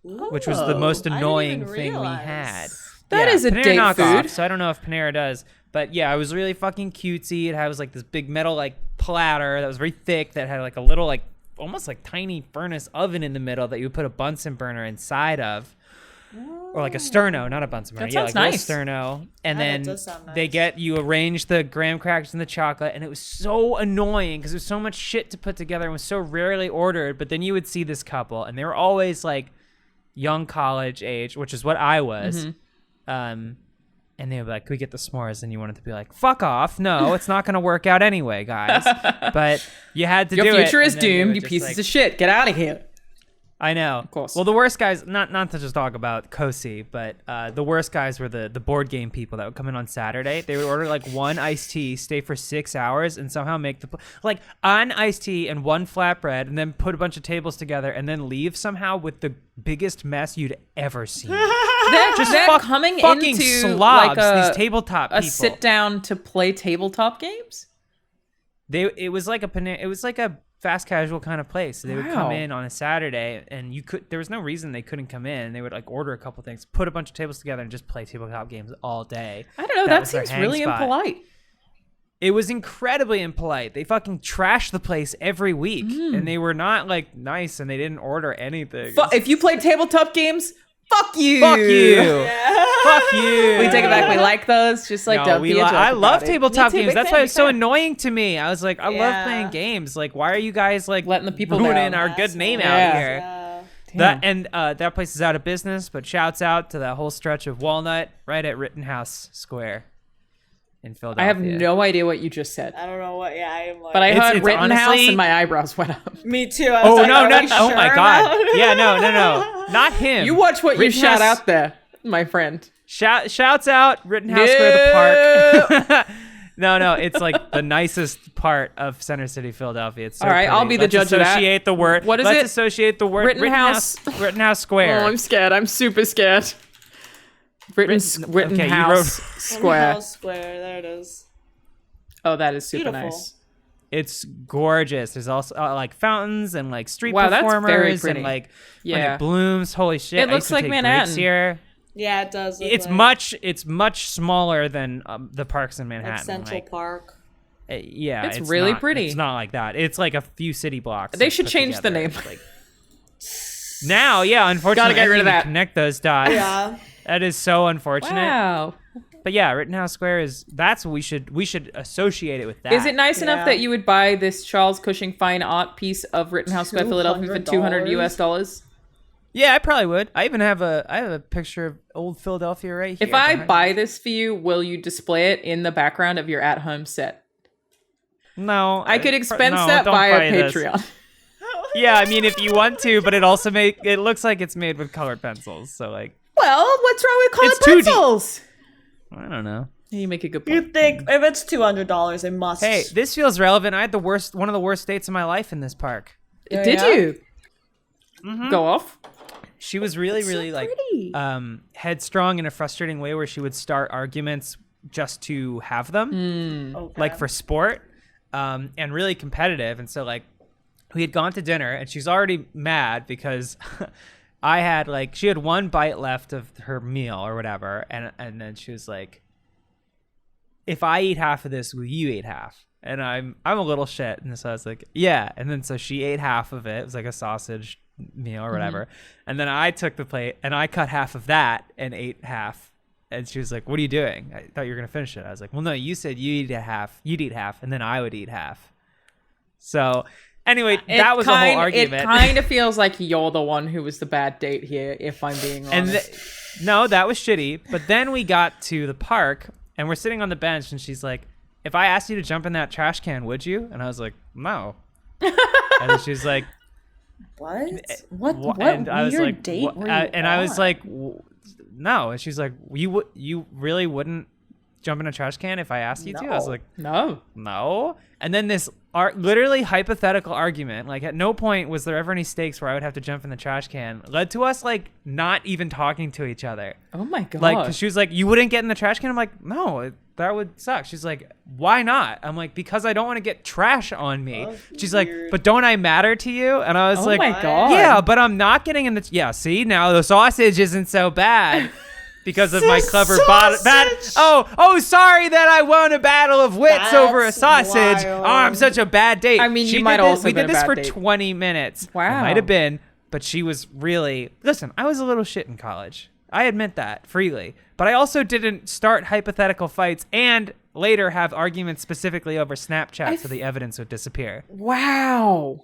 which was the most I didn't annoying even thing we realize. had. That is a Panera date knockoff, food. so I don't know if Panera does. But yeah, it was really fucking cutesy. It was like this big metal like platter that was very thick that had like a little like almost like tiny furnace oven in the middle that you would put a Bunsen burner inside of. Or like a sterno, not a Bunsen burner. That Yeah, sounds like a nice. little sterno. And Yeah, that then does sound nice. they get you arrange the graham crackers and the chocolate, and it was so annoying because there's so much shit to put together and was so rarely ordered. But then you would see this couple, and they were always like young college age, which is what I was. And they would be like, "Can we get the s'mores?" And you wanted to be like, "Fuck off! No, it's not going to work out anyway, guys." But you had to Your do it. future is and then they doomed, would you just, pieces like, of shit. Get out of here. I know. Of course. Well, the worst guys, not to just talk about Kosi, but the worst guys were the board game people that would come in on Saturday. They would order like one iced tea, stay for 6 hours, and somehow make like an iced tea and one flatbread, and then put a bunch of tables together, and then leave somehow with the biggest mess you'd ever seen. They're coming fucking into slobs, like these tabletop a people. sit down to play tabletop games. It was like a fast casual kind of place. They would Wow. come in on a Saturday, and there was no reason they couldn't come in. They would like order a couple things, put a bunch of tables together, and just play tabletop games all day. I don't know. That was their seems hang really spot. impolite. It was incredibly impolite. They fucking trashed the place every week, and they were not like nice, and they didn't order anything. If you play tabletop games, fuck you. Fuck you. Fuck you. We take it back. We like those. Just like No, don't be a joke I love about it. tabletop Me too, games. big That's fan, why big it's so fan. annoying to me. I was like, I love Yeah. playing games. Like, why are you guys like Letting the people ruining down. our good name Yeah. out here? Yeah. That and that place is out of business, but shouts out to that whole stretch of Walnut right at Rittenhouse Square in Philadelphia. I have no idea what you just said, I don't know what. Yeah, I am like. but I heard it's Rittenhouse honestly- and my eyebrows went up. Me too. I was Oh like, no, are no! we Oh my sure God! about it? Yeah, no, not him. You watch what you shout Rittenhouse- out there, my friend. Shouts out Rittenhouse Square, the park. No, it's like the nicest part of Center City, Philadelphia. It's so All right, I'll pretty. be the Let's judge of that. Associate the word. What is Let's it? associate the word Rittenhouse. Rittenhouse Square. Oh, I'm scared. I'm super scared. Rittenhouse Square. House Square. There it is. Oh, that is super Beautiful. nice. It's gorgeous. There's also like fountains and like street Wow, that's performers very pretty. and like when Yeah. it blooms. Holy shit! It I looks used to like take Manhattan. breaks here. Yeah, it does. Look It's like, much smaller than the parks in like Manhattan. Central Park. Yeah, It's really not- pretty. It's not like that. It's like a few city blocks. They like, should put change the together. name. Like, now, yeah, unfortunately, Gotta get I rid of didn't that. Connect those dots. Yeah. That is so unfortunate. Wow. But yeah, Rittenhouse Square that's what we should associate it with that. Is it nice enough Yeah. that you would buy this Charles Cushing fine art piece of Rittenhouse Square, Philadelphia for $200 US? Yeah, I probably would. I even have a picture of old Philadelphia right here. If I behind buy me. this for you, will you display it in the background of your at-home set? No, I could expense no, that don't via buy this. Patreon. Yeah, I mean, if you want to, but it looks like it's made with colored pencils. So like, Well, what's wrong with colored It's 2D. pencils? I don't know. You make a good You point. think if it's $200, it must. Hey, this feels relevant. I had one of the worst dates of my life in this park. Did yeah? you Mm-hmm. go off? She was really like headstrong in a frustrating way where she would start arguments just to have them, Okay. like for sport, and really competitive. And so like we had gone to dinner and she's already mad because she had one bite left of her meal or whatever, and then she was like, if I eat half of this, will you eat half? And I'm a little shit, and so I was like, yeah. And then so she ate half of it. It was like a sausage meal or whatever. And then I took the plate and I cut half of that and ate half. And she was like, "What are you doing? I thought you were going to finish it." I was like, "Well, no, you said you'd eat half, and then I would eat half." So anyway, that was a whole argument. It kind of feels like you're the one who was the bad date here, if I'm being honest. No, that was shitty. But then we got to the park and we're sitting on the bench and she's like, "If I asked you to jump in that trash can, would you?" And I was like, "No." And then she's like, What? What and I was weird like, date were you and I was on? like, "No." And she's like, "You really wouldn't jump in a trash can if I asked you to?" I was like, no. And then this literally hypothetical argument, like at no point was there ever any stakes where I would have to jump in the trash can, led to us like not even talking to each other. Oh my god! Like, 'cause she was like, "You wouldn't get in the trash can?" I'm like, "No, that would suck." She's like, "Why not?" I'm like, "Because I don't want to get trash on me." She's like, "But don't I matter to you?" And I was like, my god! "Yeah, but I'm not getting in the see, now the sausage isn't so bad." Because of my clever sorry that I won a battle of wits over a sausage. Wild. Oh, I'm such a bad date. I mean, you might also we been did a this bad for date. 20 minutes. Wow. It might have been, but she was really listen. I was a little shit in college. I admit that freely, but I also didn't start hypothetical fights and later have arguments specifically over Snapchat so the evidence would disappear. Wow.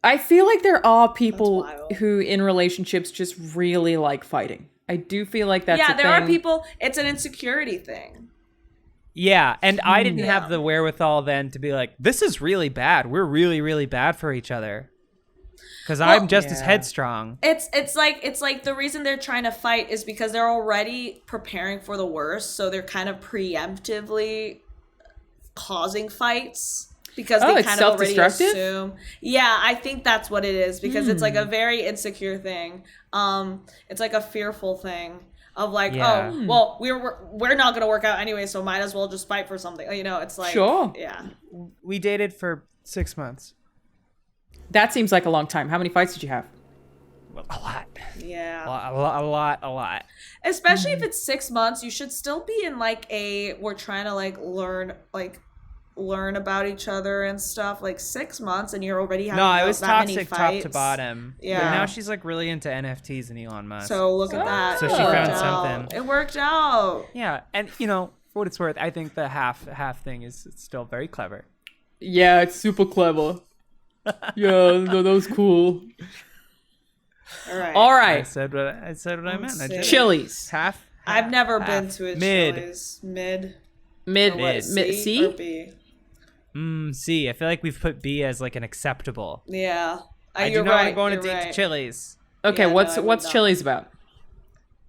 I feel like there are people That's wild. who in relationships just really like fighting. I do feel like that's Yeah, a there thing. are people. It's an insecurity thing. Yeah, and I didn't Yeah. have the wherewithal then to be like, "This is really bad. We're really, really bad for each other." Because I'm just as headstrong. It's like the reason they're trying to fight is because they're already preparing for the worst, so they're kind of preemptively causing fights because they it's kind of already self-destructive? assume. Yeah, I think that's what it is because it's like a very insecure thing. It's like a fearful thing of like, Yeah. oh, well, we're not gonna work out anyway, so might as well just fight for something. You know, it's like, Sure. yeah. We dated for 6 months. That seems like a long time. How many fights did you have? A lot. Yeah. A lot. Especially if it's 6 months, you should still be in like we're trying to learn about each other and stuff. Like 6 months and you're already having No, I was that many toxic top to fights. bottom. Yeah. But now she's like really into NFTs and Elon Musk. So look at that. So It she worked found out. something. It worked out. Yeah, and for what it's worth, I think the half thing is still very clever. Yeah, it's super clever. Yeah, that was cool. All right. All I right. said what I meant. I did it. Chili's. Half. I've never half. been to a Mid. Chili's. Mid. Mid. What, C? or B? C. I feel like we've put B as like an acceptable. Yeah. I do You're not right. want to go on a you're date right. to Chili's. Okay, Yeah, no, what's I would what's not. Chili's about?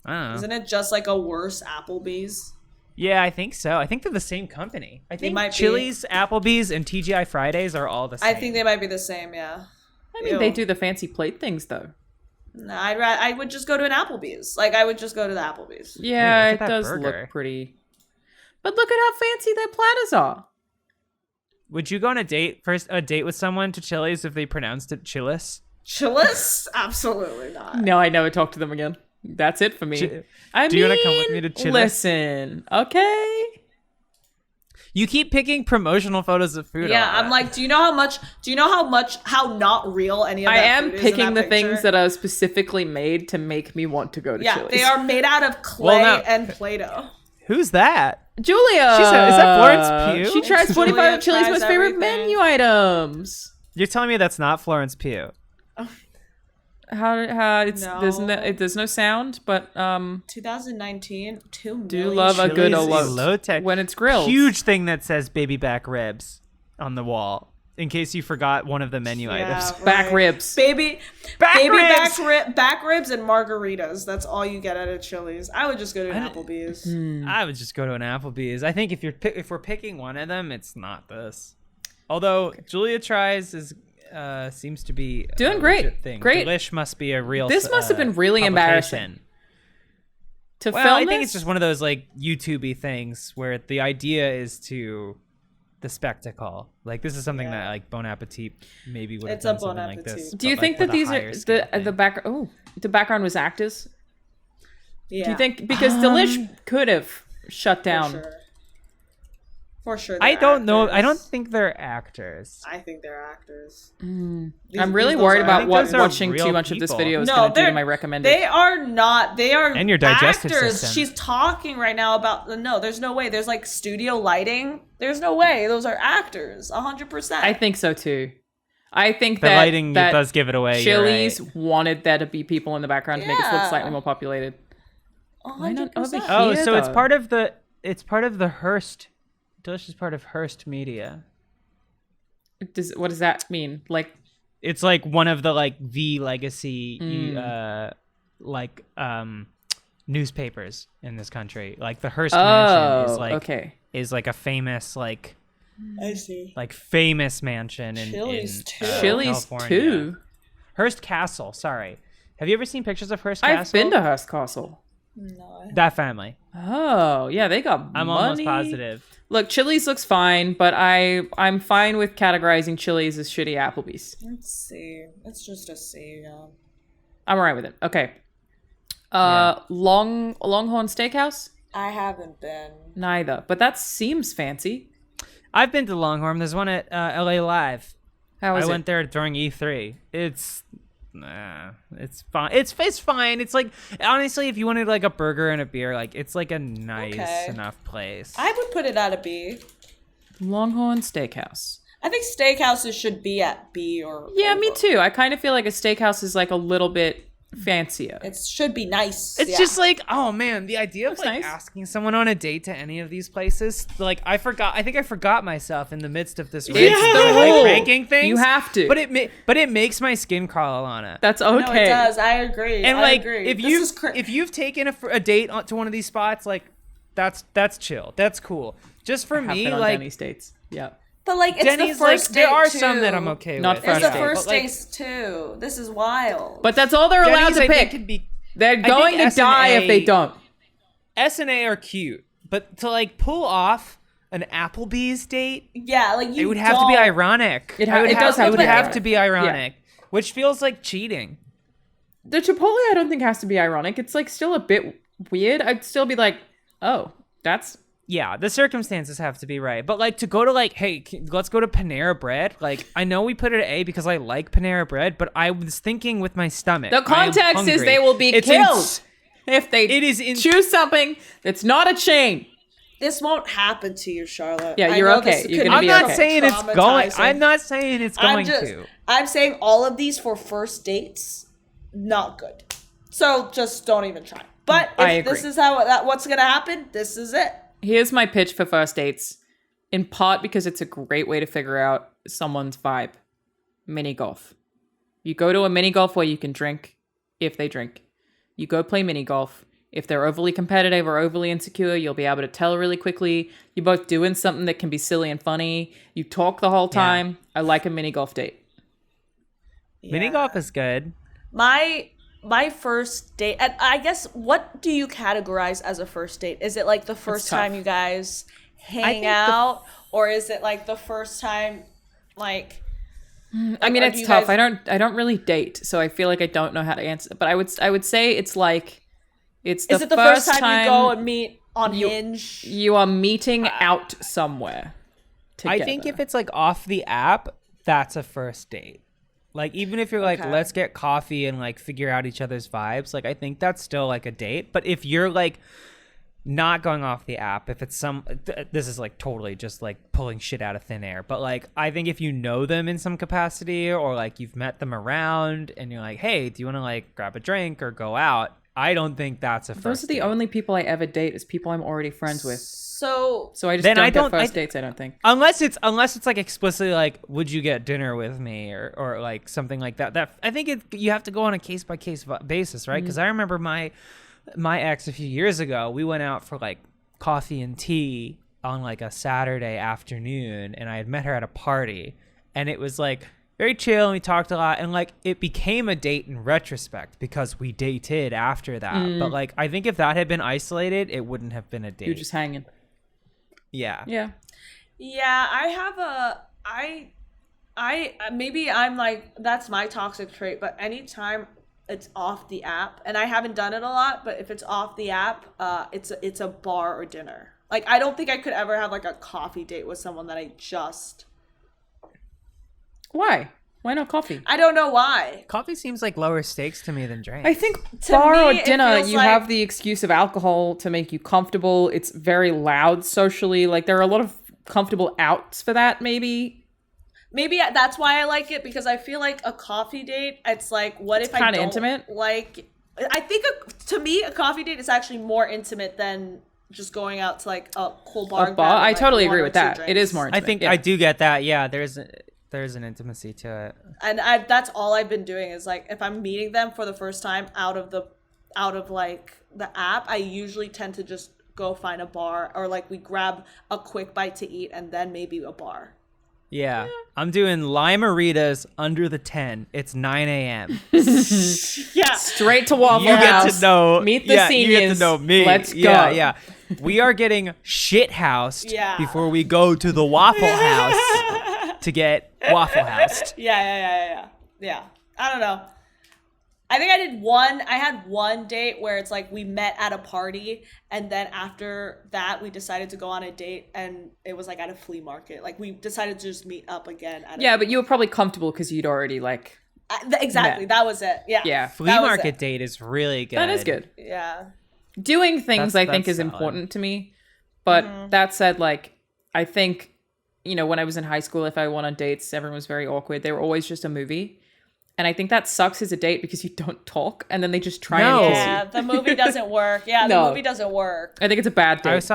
I don't know. Isn't it just like a worse Applebee's? Yeah, I think so. I think they're the same company. I think might be. Chili's, Applebee's, and TGI Fridays are all the same. I think they might be the same, yeah. I mean, they do the fancy plate things though. No, I would just go to an Applebee's. Like, I would just go to the Applebee's. Yeah, look it at that does burger. look pretty. But look at how fancy their platters are. Would you go on a date with someone to Chili's if they pronounced it Chili's? Chili's? Absolutely not. No, I never talk to them again. That's it for me. Do I you wanna come with me to Chili's? Listen, okay. You keep picking promotional photos of food. Yeah, a lot. I'm like, do you know how not real any of I that am food is in picking that the things picture? that are specifically made to make me want to go to Yeah, Chili's. they are made out of clay Well, now- and Play-Doh. Who's that? Julia. Is that Florence Pugh? She tries Julia 45 of Chili's tries most favorite everything. menu items. You're telling me that's not Florence Pugh? How it's No. there's no sound, but 2019, 2 million. do love a good Chili's is elote low tech. when it's grilled. Huge thing that says baby back ribs on the wall. In case you forgot one of the menu items. Back ribs. Baby Back ribs! back ribs and margaritas. That's all you get at a Chili's. I would just go to an Applebee's. I would just go to an Applebee's. I think if we're picking one of them, it's not this. Although Julia Tries seems to be Doing a great. legit thing. Great. Delish must be a real. This must have been really embarrassing. publication. To Well, film I think this? it's just one of those like YouTube-y things where the idea is to the spectacle. Like this is something that like Bon Appetit maybe would have It's a done Bon something like Appetit. this. Do you but, think like, that with a these higher are scale thing. the background was actors? Yeah. Do you think because Delish could have shut For down? sure. For sure. I don't know. Actors. I don't think they're actors. I think they're actors. I'm really worried I about think those are watching real too much of this people. video is No, going to do to they're- my recommended. They are not. They are And your digestive actors. system. She's talking right now about no. There's no way. There's like studio lighting. There's no way. Those are actors. 100%. I think so too. I think The that lighting that does give it away. You're Chili's right. wanted there to be people in the background to make it look Yeah. slightly more populated. 100%. Oh, here, so it's though. part of the. It's part of the Hearst. Delicious part of Hearst Media. What does that mean? Like, It's like one of the the legacy newspapers in this country. Like the Hearst Mansion is like a famous I see. famous mansion in Chili's too. Chili's California. too. Hearst Castle. Sorry, have you ever seen pictures of Hearst I've Castle? been to Hearst Castle. No. That family. Oh, yeah, they got I'm money. almost positive. Look, Chili's looks fine, but I'm fine with categorizing Chili's as shitty Applebee's. Let's see. It's just a C. Yeah. I'm alright with it. Okay. Longhorn Steakhouse? I haven't been. Neither, but that seems fancy. I've been to Longhorn. There's one at LA Live. How is I it? went there during E3. It's fine. It's fine. It's like, honestly, if you wanted like a burger and a beer, like it's like a nice enough place. I would put it at a B. Longhorn Steakhouse. I think steakhouses should be at B or. Yeah, me over. too. I kind of feel like a steakhouse is like a little bit fancier. It should be nice. It's just like, oh man, the idea of Looks like nice. asking someone on a date to any of these places, like I think I forgot myself in the midst of this It's the rule. ranking things. You have to. But it makes my skin crawl, Alana. That's okay. No, it does. I agree. And I like agree. if you've taken a date to one of these spots, like that's chill. That's cool. Just for Have me, been on like Denny States. Yeah. but like it's Denny's, the first like date there are too. some that I'm okay Not with. first It's the date. first But, like, dates too. This is wild. But that's all they're allowed Denny's, to I think, pick. could be They're think going to die if they don't. S and A are cute, but to like pull off an Applebee's date, yeah, like you. it would have to be ironic. It does have it to would be have ironic. to be ironic, which feels like cheating. The Chipotle, I don't think has to be ironic. It's like still a bit weird. I'd still be like, oh, that's Yeah, the circumstances have to be right. But like to go to like, hey, let's go to Panera Bread. Like I know we put it at A because I like Panera Bread, but I was thinking with my stomach. the I am context is hungry. they will be It's killed if they it is choose something that's not a chain. This won't happen to you, Charlotte. Yeah, I you're know okay. this You're could gonna I'm be not okay. saying it's going. Traumatizing. I'm not saying it's going to. I'm saying all of these for first dates, not good. So just don't even try. But I if this agree. is what's gonna happen, this is it. Here's my pitch for first dates. In part because it's a great way to figure out someone's vibe. Mini golf. You go to a mini golf where you can drink if they drink. You go play mini golf. If they're overly competitive or overly insecure, you'll be able to tell really quickly. You're both doing something that can be silly and funny. You talk the whole time. I like a mini golf date. Mini Yeah. golf is good. My first date, and I guess, what do you categorize as a first date? Is it like the first tough. time you guys hang think out, or is it like the first time, like? I mean, or it's do you tough. guys- I don't really date, so I feel like I don't know how to answer. But I would say it's like it's the Is it the first time you go and meet on you- Hinge? you are meeting out somewhere. I think if it's like off the app, that's a first date. Like even if you're like, Okay. let's get coffee and like figure out each other's vibes, like I think that's still like a date. But if you're like not going off the app, if it's this is like totally just like pulling shit out of thin air. But like I think if you know them in some capacity or like you've met them around and you're like, hey, do you want to like grab a drink or go out? I don't think that's a first those are the date. only people I ever date is people I'm already friends with. So So I just Then don't I get don't- first I- dates. I don't think. Unless it's like explicitly like, would you get dinner with me or like something like that. That I think you have to go on a case by case basis, right? Because I remember my ex a few years ago. We went out for like coffee and tea on like a Saturday afternoon, and I had met her at a party, and it was like very chill, and we talked a lot, and like it became a date in retrospect because we dated after that. But like I think if that had been isolated, it wouldn't have been a date. You're just hanging. yeah. Yeah. yeah, I have I maybe I'm like, that's my toxic trait, but anytime it's off the app, and I haven't done it a lot, but if it's off the app, it's a bar or dinner. Like, I don't think I could ever have like a coffee date with someone that I just. Why? Why not coffee? I don't know why. Coffee seems like lower stakes to me than drink. I think To bar me, or it dinner, feels you like- have the excuse of alcohol to make you comfortable. It's very loud socially. Like, there are a lot of comfortable outs for that, maybe. Maybe that's why I like it, because I feel like a coffee date, it's like, what if I kinda don't intimate. like... I think, to me, a coffee date is actually more intimate than just going out to like a cool bar. A and bar? grabbing, I like, totally one agree or with two that. It drinks. is more I intimate. think yeah. I do get that. Yeah, there's an intimacy to it. And that's all I've been doing is like, if I'm meeting them for the first time out of like the app, I usually tend to just go find a bar, or like we grab a quick bite to eat and then maybe a bar. Yeah. I'm doing Limeritas under the 10. It's 9 a.m. Yeah. Straight to Waffle You House. get to know. Meet the yeah, seniors. You get to know me. Let's go. Yeah, yeah. We are getting shit-housed Yeah. before we go to the Waffle House to get Waffle Housed. Yeah. I don't know. I think I had one date where it's like we met at a party, and then after that we decided to go on a date, and it was like at a flea market. Like we decided to just meet up again. Yeah, but you were probably comfortable because you'd already like... Exactly. met. That was it. Yeah. Yeah. Flea That was market it. date is really good. That is good. Yeah. Doing things, I think, that's is solid. important to me. But that said, like, I think, you know, when I was in high school, if I went on dates, everyone was very awkward. They were always just a movie. And I think that sucks as a date because you don't talk, and then they just try No. and kiss Yeah. you. The movie doesn't work. Yeah. No. The movie doesn't work. I think it's a bad date.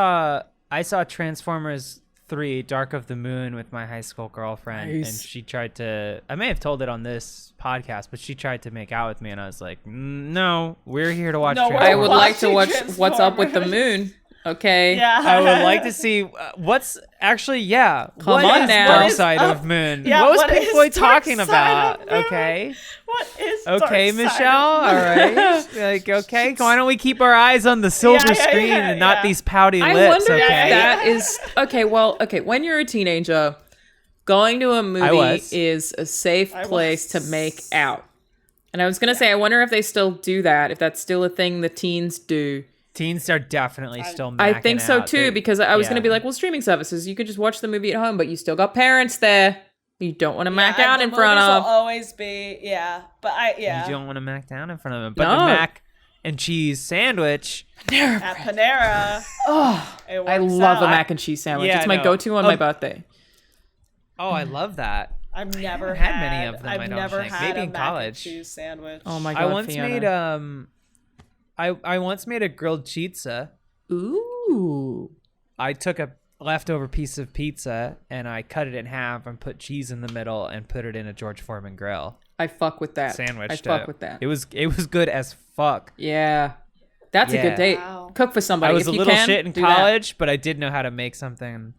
I saw Transformers 3 Dark of the Moon with my high school girlfriend, Nice. and she tried to, I may have told it on this podcast, but she tried to make out with me, and I was like, no, we're here to watch No, we're I Transformers. would like to watch Watching What's Up with the Transformers. Moon. Okay. Yeah. I would like to see what's actually, yeah. Come what on is now. Dark What is Side up? of Moon? Yeah, what was what Pink is Floyd Dark talking Side about? of Moon? Okay. What is Okay, Dark Side Michelle. of All Moon? right. Like, okay. Why don't we keep our eyes on the silver Yeah, screen and not yeah. these pouty I lips? wonder Okay. if that is... Okay, well, okay, when you're a teenager, going to a movie was. is a safe I place was. to make out. And I was going to say, I wonder if they still do that, if that's still a thing the teens do. Teens are definitely still I macking think so out. too, They're- because I was yeah. going to be like, well, streaming services, you could just watch the movie at home, but you still got parents there. You don't want to mac out the in front movies of. will always be, yeah. But You don't want to mac down in front of them. But No. the mac and cheese sandwich. At Panera. Oh, It I works love a out. mac and cheese sandwich. Yeah, it's my no. go-to on my birthday. Oh, I love that. I've never had many of them, I've I don't never think. had Maybe a in mac and college. cheese sandwich. Oh my god, I once Fiona. made I once made a grilled pizza. Ooh. I took a leftover piece of pizza and I cut it in half and put cheese in the middle and put it in a George Foreman grill. I fuck with that. Sandwich. I fuck with that. It was good as fuck. Yeah. That's a Yeah. good date. Wow. Cook for somebody. I was if a you little can, shit in do that. college, but I did know how to make something.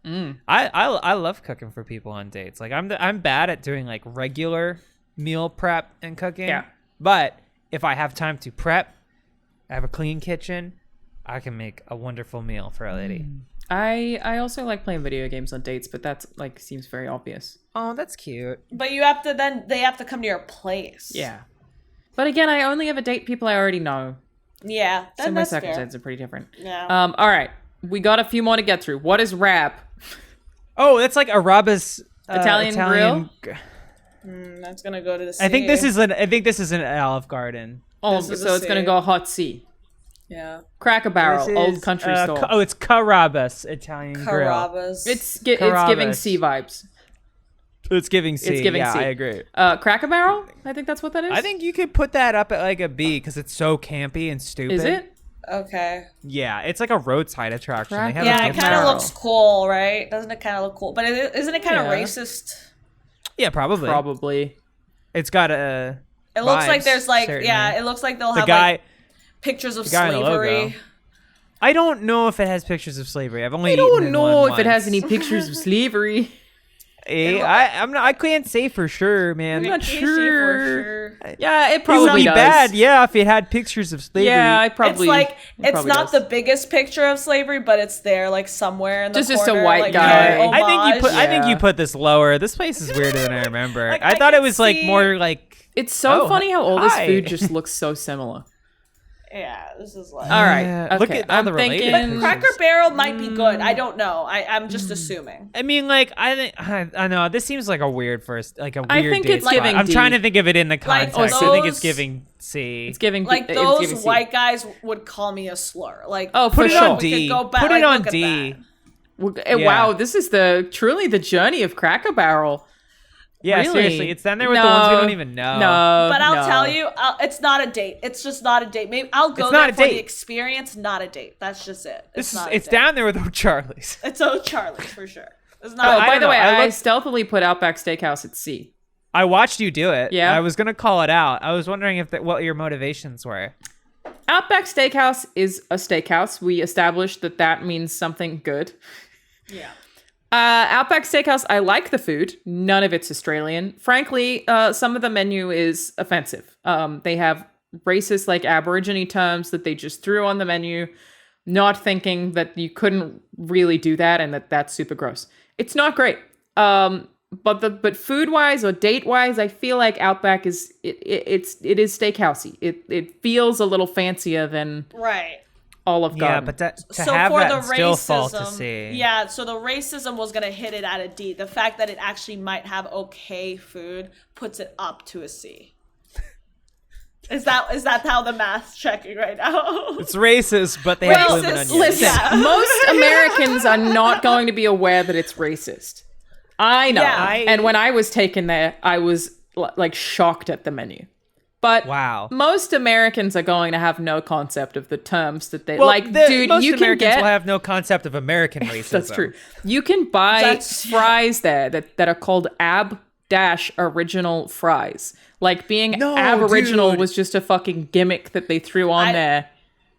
I love cooking for people on dates. Like I'm bad at doing like regular meal prep and cooking. Yeah. But if I have time to prep, I have a clean kitchen, I can make a wonderful meal for a lady. I also like playing video games on dates, but that's like seems very obvious. Oh, that's cute. But you have to they have to come to your place. Yeah. But again, I only ever date people I already know. Yeah. So my That's fair. circumstances are pretty different. Yeah. All right. We got a few more to get through. What is rap? Oh, that's like Araba's Italian grill? That's gonna go to the sea. I think this is an Olive Garden. Oh, This is so a it's gonna C. go hot C. Yeah. Cracker Barrel, This old is, country store. it's Carrabba's Italian grill. Carrabba's. It's giving Carrabba's. C vibes. It's giving C. It's giving yeah, C. I agree. Cracker Barrel? I think that's what that is. I think you could put that up at like a B because it's so campy and stupid. Is it? Okay. Yeah, it's like a roadside attraction. They have Yeah, a it gift kind of shop. looks cool, right? Doesn't it kind of look cool? But isn't it kind of Yeah. racist? Yeah, probably. Probably. It's got a. It looks like vibes, there's like certainly. yeah, it looks like they'll The have guy. like pictures of the guy in the logo. slavery. I don't know if it has pictures of slavery. I've only. I eaten don't in know one if it has once. any pictures of slavery. I'm not. I can't say for sure, man. I'm not Casey for sure. sure. Yeah, it It would probably be does. bad, yeah, if it had pictures of slavery. Yeah, I probably. It's like it it's probably not does. the biggest picture of slavery, but it's there like somewhere in the Just a corner, white like, guy. an I think you put. homage. I think Yeah. you put this lower. This place is weirder than I remember. Like, I I thought it can was like see- more like. It's so Oh, funny how all this hi. food just looks so similar. Yeah, this is like. All right. Okay. Look at all the related But pictures. Cracker Barrel might be good. I don't know. I'm just assuming. I mean, like, I know this seems like a weird I weird think date it's spot. giving I'm D. trying to think of it in the Like, context. I think it's those- giving C. It's giving Like it's those giving C. white guys would call me a slur. Like Oh, Put for it sure. on we D. could go back, Put like, it on look at D. that. Yeah. Wow, this is truly the journey of Cracker Barrel. Yeah, Really? seriously, it's down there with the ones we don't even know. No, But I'll no. tell you, it's not a date. It's just not a date. Maybe I'll go It's there not a for the date. experience, not a date. That's just it. This is not a it's date. down there with O'Charlie's. It's O'Charlie's for sure. It's Oh, not. I by don't the know. way, I I looked- stealthily put Outback Steakhouse at C. I watched you do it. Yeah? I was gonna call it out. I was wondering what your motivations were. Outback Steakhouse is a steakhouse. We established that means something good. yeah. Outback Steakhouse, I like the food. None of it's Australian. Frankly, some of the menu is offensive. They have racist, like Aborigine terms that they just threw on the menu, not thinking that you couldn't really do that and that's super gross. It's not great. But food wise or date wise, I feel like Outback is it is steakhousey. It feels a little fancier than Right. Olive Garden. Yeah, but to So have for that the and still racism, fall to C. yeah. So the racism was gonna hit it at a D. The fact that it actually might have okay food puts it up to a C. Is that how the math's checking right now? It's racist, but they have to live in Racist, onions. Listen, Yeah. most Americans are not going to be aware that it's racist. I know. Yeah. And when I was taken there, I was like shocked at the menu. But Wow. most Americans are going to have no concept of the terms that they Well, like. Dude, most you can Americans get. will have no concept of American racism. That's true. You can buy That's- fries there that are called Ab-original fries. Like being No, Aboriginal dude. was just a fucking gimmick that they threw on there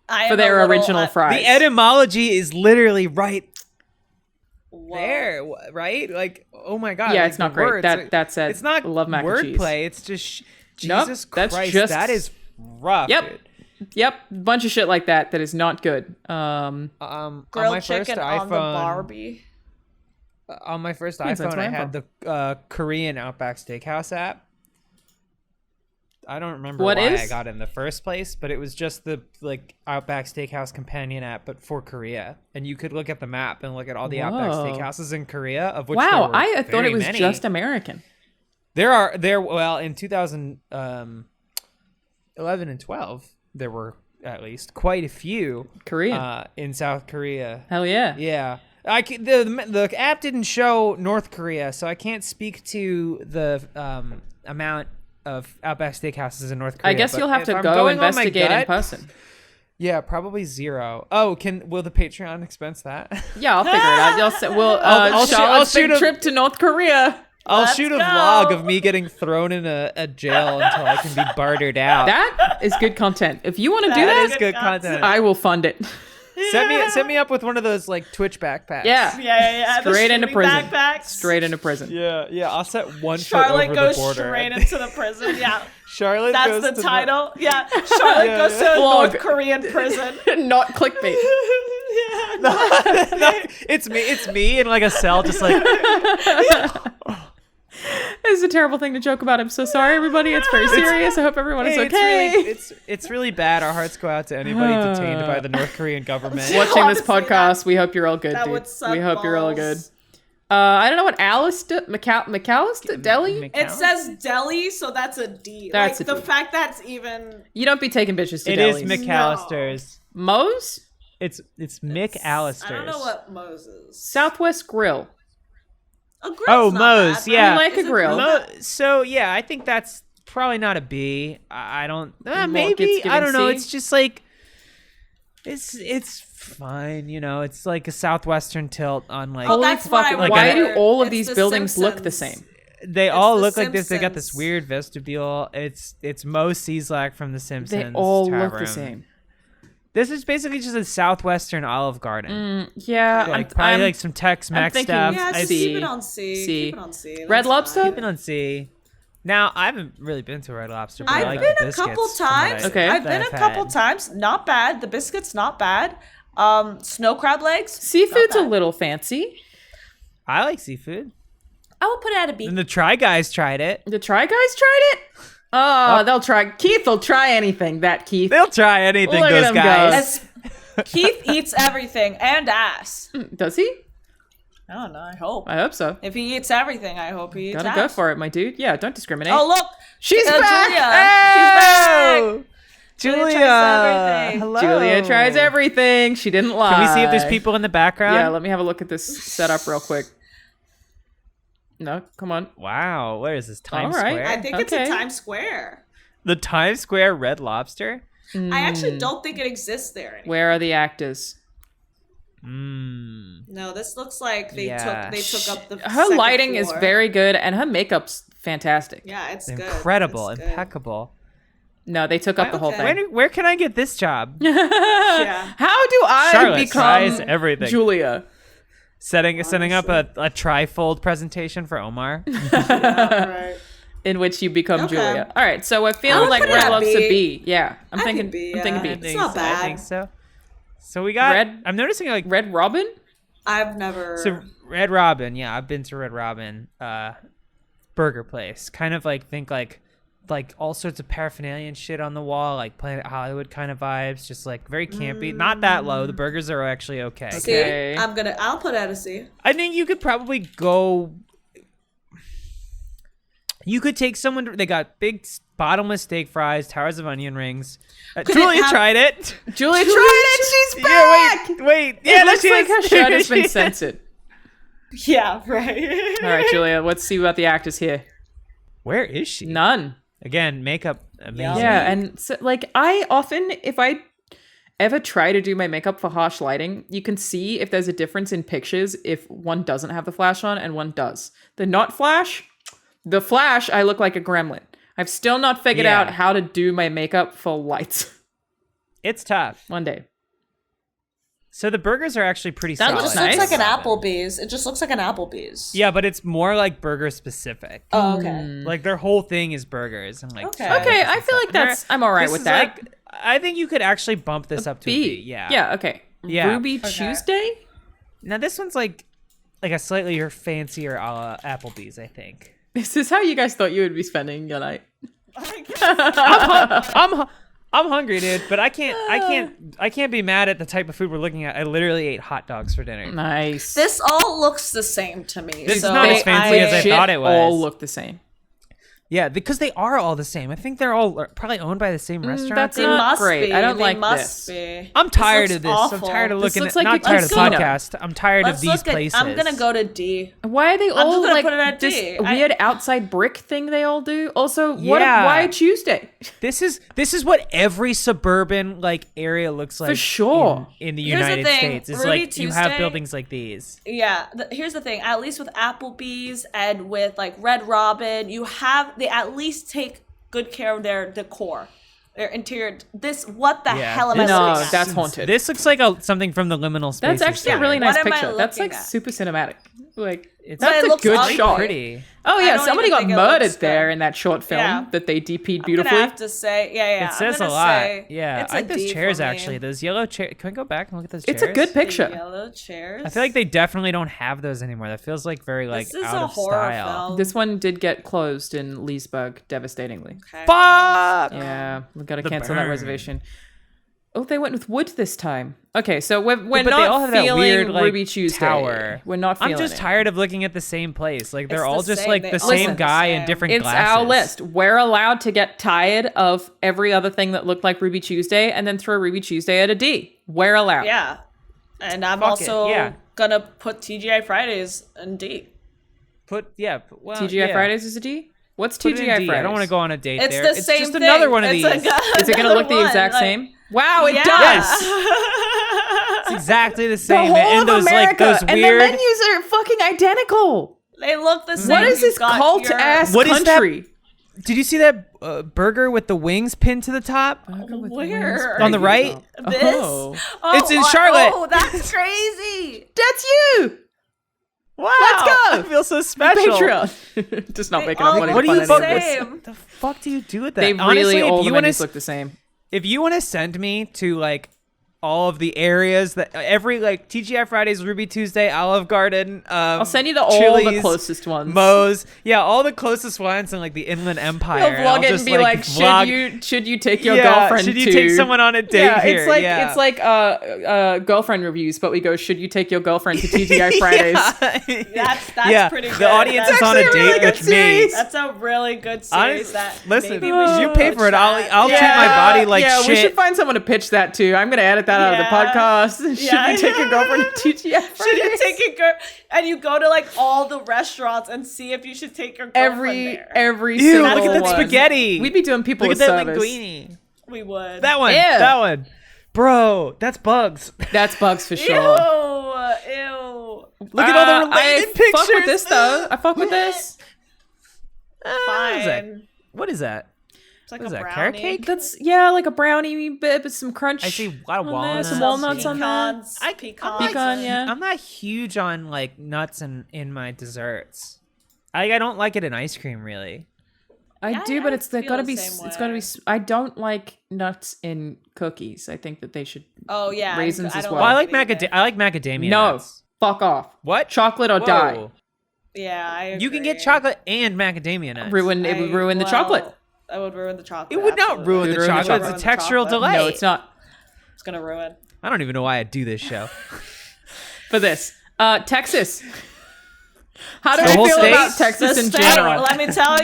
I for am their a little- original fries. The etymology is literally right Whoa. there, right? Like, oh my god. Yeah, like it's not the great. words, That said, it's not I love mac and cheese. wordplay. It's just Nope, Jesus that's Christ. just- That is rough. Yep. Dude. Yep, bunch of shit like that is not good. On Grilled my first chicken iPhone, on the Barbie. on my first Depends on iPhone, where I I'm had the Korean Outback Steakhouse app. I don't remember What why is? I got it in the first place, but it was just the like Outback Steakhouse companion app, but for Korea. And you could look at the map and look at all the Outback Whoa. Steakhouses in Korea, of which Wow, there were I thought very it was many. just American. Well in 2011 and 12 there were at least quite a few Korean. in South Korea. Hell yeah. Yeah. The app didn't show North Korea, so I can't speak to the amount of Outback Steakhouses in North Korea. I guess but you'll have if to I'm go going on my investigate in gut, person. Yeah, probably 0. Oh, will the Patreon expense that? Yeah, I'll figure it out. I'll Charlotte's shoot big a- trip to North Korea. I'll Let's shoot a go. vlog of me getting thrown in a jail until I can be bartered out. That is good content. If you want to do That that, is good content. I will fund it. Set me up with one of those like Twitch backpacks. Yeah. Yeah. The Straight into shooting prison. Backpacks. Straight into prison. Yeah. I'll set one Charlotte foot over goes the border. straight into the prison. Yeah. Charlotte That's goes the to title. Yeah. Charlotte Yeah, goes yeah. to a Vlog. North Korean prison. Not clickbait. No, it's me in like a cell, just like This is a terrible thing to joke about. I'm so sorry, everybody. It's very serious. I hope everyone is hey, okay. it's really bad. Our hearts go out to anybody detained by the North Korean government. Watching this Honestly, podcast, we hope you're all good, that dude. would suck We hope you're all good. balls. I don't know what McAllister Deli. It says deli, so that's a D. That's like a the D. fact that's even. You don't be taking bitches to It is delis. McAllister's. Moe's It's McAllister's. I don't know what Moses. Southwest Grill. A grill's Oh, not Moe's, bad, yeah. right? I like Is a it grill. So yeah, I think that's probably not a B. I don't. Market's Maybe giving I don't know. C? It's just like it's fine. You know, it's like a southwestern tilt on like. Oh, Holy that's what fuck! I like Why a- do all of It's these the buildings look the Simpsons. same? They all the look like this. They got this Simpsons. weird vestibule. It's Mo Cieslak from The Simpsons. They all look Tavern. the same. This is basically just a southwestern Olive Garden. Yeah, Like probably I'm like some Tex-Mex thinking- stuff. Yeah, I just see. keep it on C. C. Keep it on C. Red That's Lobster? fine. Keep it on C. Now I haven't really been to Red Lobster. But I I've like been the a couple biscuits from what times. Okay. I've that been a I've couple had. times. Not bad. The biscuits, not bad. Snow crab legs. Seafood's not a bad. little fancy. I like seafood. I will put it at a B. And the Try Guys tried it. The Try Guys tried it. Oh, they'll try. Keith will try anything. That Keith. They'll try anything, Look at those him guys. Keith eats everything and ass. Does he? I don't know. I hope. I hope so. If he eats everything, I hope he eats Gotta ass. go for it, my dude. Yeah, don't discriminate. Oh, look. She's back! Julia. She's back. Julia. tries everything. Hello. Julia tries everything. She didn't lie. Can we see if there's people in the background? Yeah, let me have a look at this setup real quick. No, come on. Wow, where is this? Times All right. Square? I think it's in Times Square. The Times Square Red Lobster? I actually don't think it exists there anymore. Where are the actors? No, this looks like they Yeah. took up the Her second lighting is floor. very good, and her makeup's fantastic. Yeah, it's good. Incredible, It's good. impeccable. No, they took up the whole Okay. thing. Where can I get this job? Yeah. How do I Charlotte tries become everything. Julia? Setting up a trifold presentation for Omar. Right. In which you become Okay. Julia. All right, so we're I feeling would like put it Red at Lobster B. B. Yeah, I'm I thinking think B, I'm thinking yeah. B. It's not I bad. think so. So we got Red- I'm noticing like Red Robin? I've never. so Red Robin. Yeah, I've been to Red Robin burger place. Kind of think like all sorts of paraphernalia and shit on the wall, like Planet Hollywood kind of vibes, just like very campy. Not that low. The burgers are actually okay. C. Okay. I'll put it at a C. I think you could probably go. You could take someone. They got big bottomless steak fries, towers of onion rings. Julia tried it. Julia tried it. She's back. Yeah, wait. Yeah, It looks she like her is. shirt has been She- censored. Yeah, right. All right, Julia, let's see about the actors here. Where is she? None. Again, makeup amazing. Yeah, and so, like I often, if I ever try to do my makeup for harsh lighting, you can see if there's a difference in pictures if one doesn't have the flash on and one does. The flash, I look like a gremlin. I've still not figured Yeah. out how to do my makeup for lights. It's tough. One day. So the burgers are actually pretty That It solid. looks just looks nice. like an Applebee's. It just looks like an Applebee's. Yeah, but it's more like burger specific. Oh, okay. Like their whole thing is burgers and like. Okay. chips Okay, and I feel stuff. like that's I'm all right This with is that. like- I think you could actually bump this up to a B. Yeah. Yeah, okay. Yeah. Ruby Tuesday? Now this one's like a slightly fancier Applebee's, I think. Is this how you guys thought you would be spending your night? I'm hungry, dude, but I can't be mad at the type of food we're looking at. I literally ate hot dogs for dinner. Nice. This all looks the same to me. This is so not as fancy as I Legit thought it was. all look the same. Yeah, because they are all the same. I think they're all probably owned by the same restaurant. that's They not must great. be. I don't They like must this. be. I'm tired looks of this. awful. I'm tired of This looking looks at like not a tired of the casino. podcast. I'm tired of Let's these look at. places. I'm gonna go to D. Why are they just all gonna like put it at this D. weird outside brick thing they all do? Also, Yeah. why Tuesday? This is what every suburban area looks like sure. in the Here's the United thing, States. It's Ruby like you have Tuesday- buildings like these. Yeah, here's the thing. At least with Applebee's and with like Red Robin, they at least take good care of their decor, their interior. What the Yeah. hell am I No, looking at? that's haunted. This looks like something from the liminal space. That's actually a really nice What am I picture. That's like looking at? super cinematic. Like It's that's But it a looks good ugly. shot. pretty. Oh I yeah, don't somebody even got think it murdered looks there good. in that short film Yeah. that they DP'd I'm beautifully. gonna have to say, yeah. It says I'm a gonna lot. say Yeah, it's I a like those D chairs for me. actually. Those yellow chairs. Can we go back and look at those chairs? It's a good The picture. yellow chairs. I feel like they definitely don't have those anymore. That feels like very This is out a of horror style. film. This one did get closed in Leesburg, devastatingly. Okay. Fuck! Yeah, we got to The cancel that burn. reservation. Oh, they went with wood this time. Okay, so we're But not they all have that feeling weird, Ruby Tuesday. tower. We're not feeling I'm just it. tired of looking at the same place. Like they're It's all the just same. like They the all same look the guy same. in different It's glasses. our list. We're allowed to get tired of every other thing that looked like Ruby Tuesday and then throw Ruby Tuesday at a D. We're allowed. Yeah, and I'm Fuck it, also yeah. gonna put TGI Fridays in D. Well, TGI yeah. Fridays is a D? What's Put it in TGI D. Fridays? I don't want to go on a date It's there. the same just thing. another one of It's these. like Is it going to look the another exact one, same? Wow, it Yeah. does! It's exactly the The same. whole and of those America, like those and weird. the menus are fucking identical. They look the same. What is You've this got cult-ass What is that? country? Did you see that burger with the wings pinned to the top? Where? On the right? This? Oh. It's in Charlotte. Oh, that's crazy. That's you! Wow! Let's go! I feel so special. Patreon. Just not They making up all money. What do you fun fuck? anyways. same. What the fuck do you do with that? They Honestly, really, all if the you menus wanna, look the same. if you want to send me to like all of the areas that every like TGI Fridays, Ruby Tuesday, Olive Garden. I'll send you all the Chili's, closest ones. Moe's, yeah, all the closest ones in like the Inland Empire. You'll vlog it and be like, should you take your girlfriend to? Should you take someone on a date Yeah, here? it's like girlfriend reviews, but we go, should you take your girlfriend to TGI Fridays? That's pretty good. The audience That's is on a actually date really with good me. series. That's a really good series. Listen, maybe we should you pay for it. try. I'll treat my body like yeah, shit. we should find someone to pitch that to. I'm gonna edit that out of the podcast. Should you take your girlfriend to TGI Fridays? Should you take your girl and you go to like all the restaurants and see if you should take your girlfriend there? Every Ew, single look at that one. spaghetti. We'd be doing people Look with at that service. linguine. We would. That one. Ew. That one. Bro, that's bugs. That's bugs for Ew. sure. Ew. Look at all the related I pictures. fuck with this though. I fuck with this. Fine. What is that? It's like What is a that, brownie. carrot cake? That's like a brownie bit with some crunch. I see a lot of on there, walnuts. some walnuts on there. Pecans. Pecan, yeah. I'm not huge on like nuts in my desserts. I don't like it in ice cream really. I do, but it's feel gotta the be. same It's gotta way. be. I don't like nuts in cookies. I think that they should. Oh yeah, Raisins I as don't well. Well, I like it either. I like macadamia No, nuts. fuck off. What? Chocolate or Whoa. die. Yeah, I agree. You can get chocolate and macadamia nuts. It would ruin the chocolate. I would ruin the chocolate. It would not absolutely. ruin It the would ruin the chocolate. chocolate. It's a textural delay. No, it's not. It's gonna ruin. I don't even know why I do this show. For this, Texas. How do The we whole feel state? about Texas in state, general? Let me tell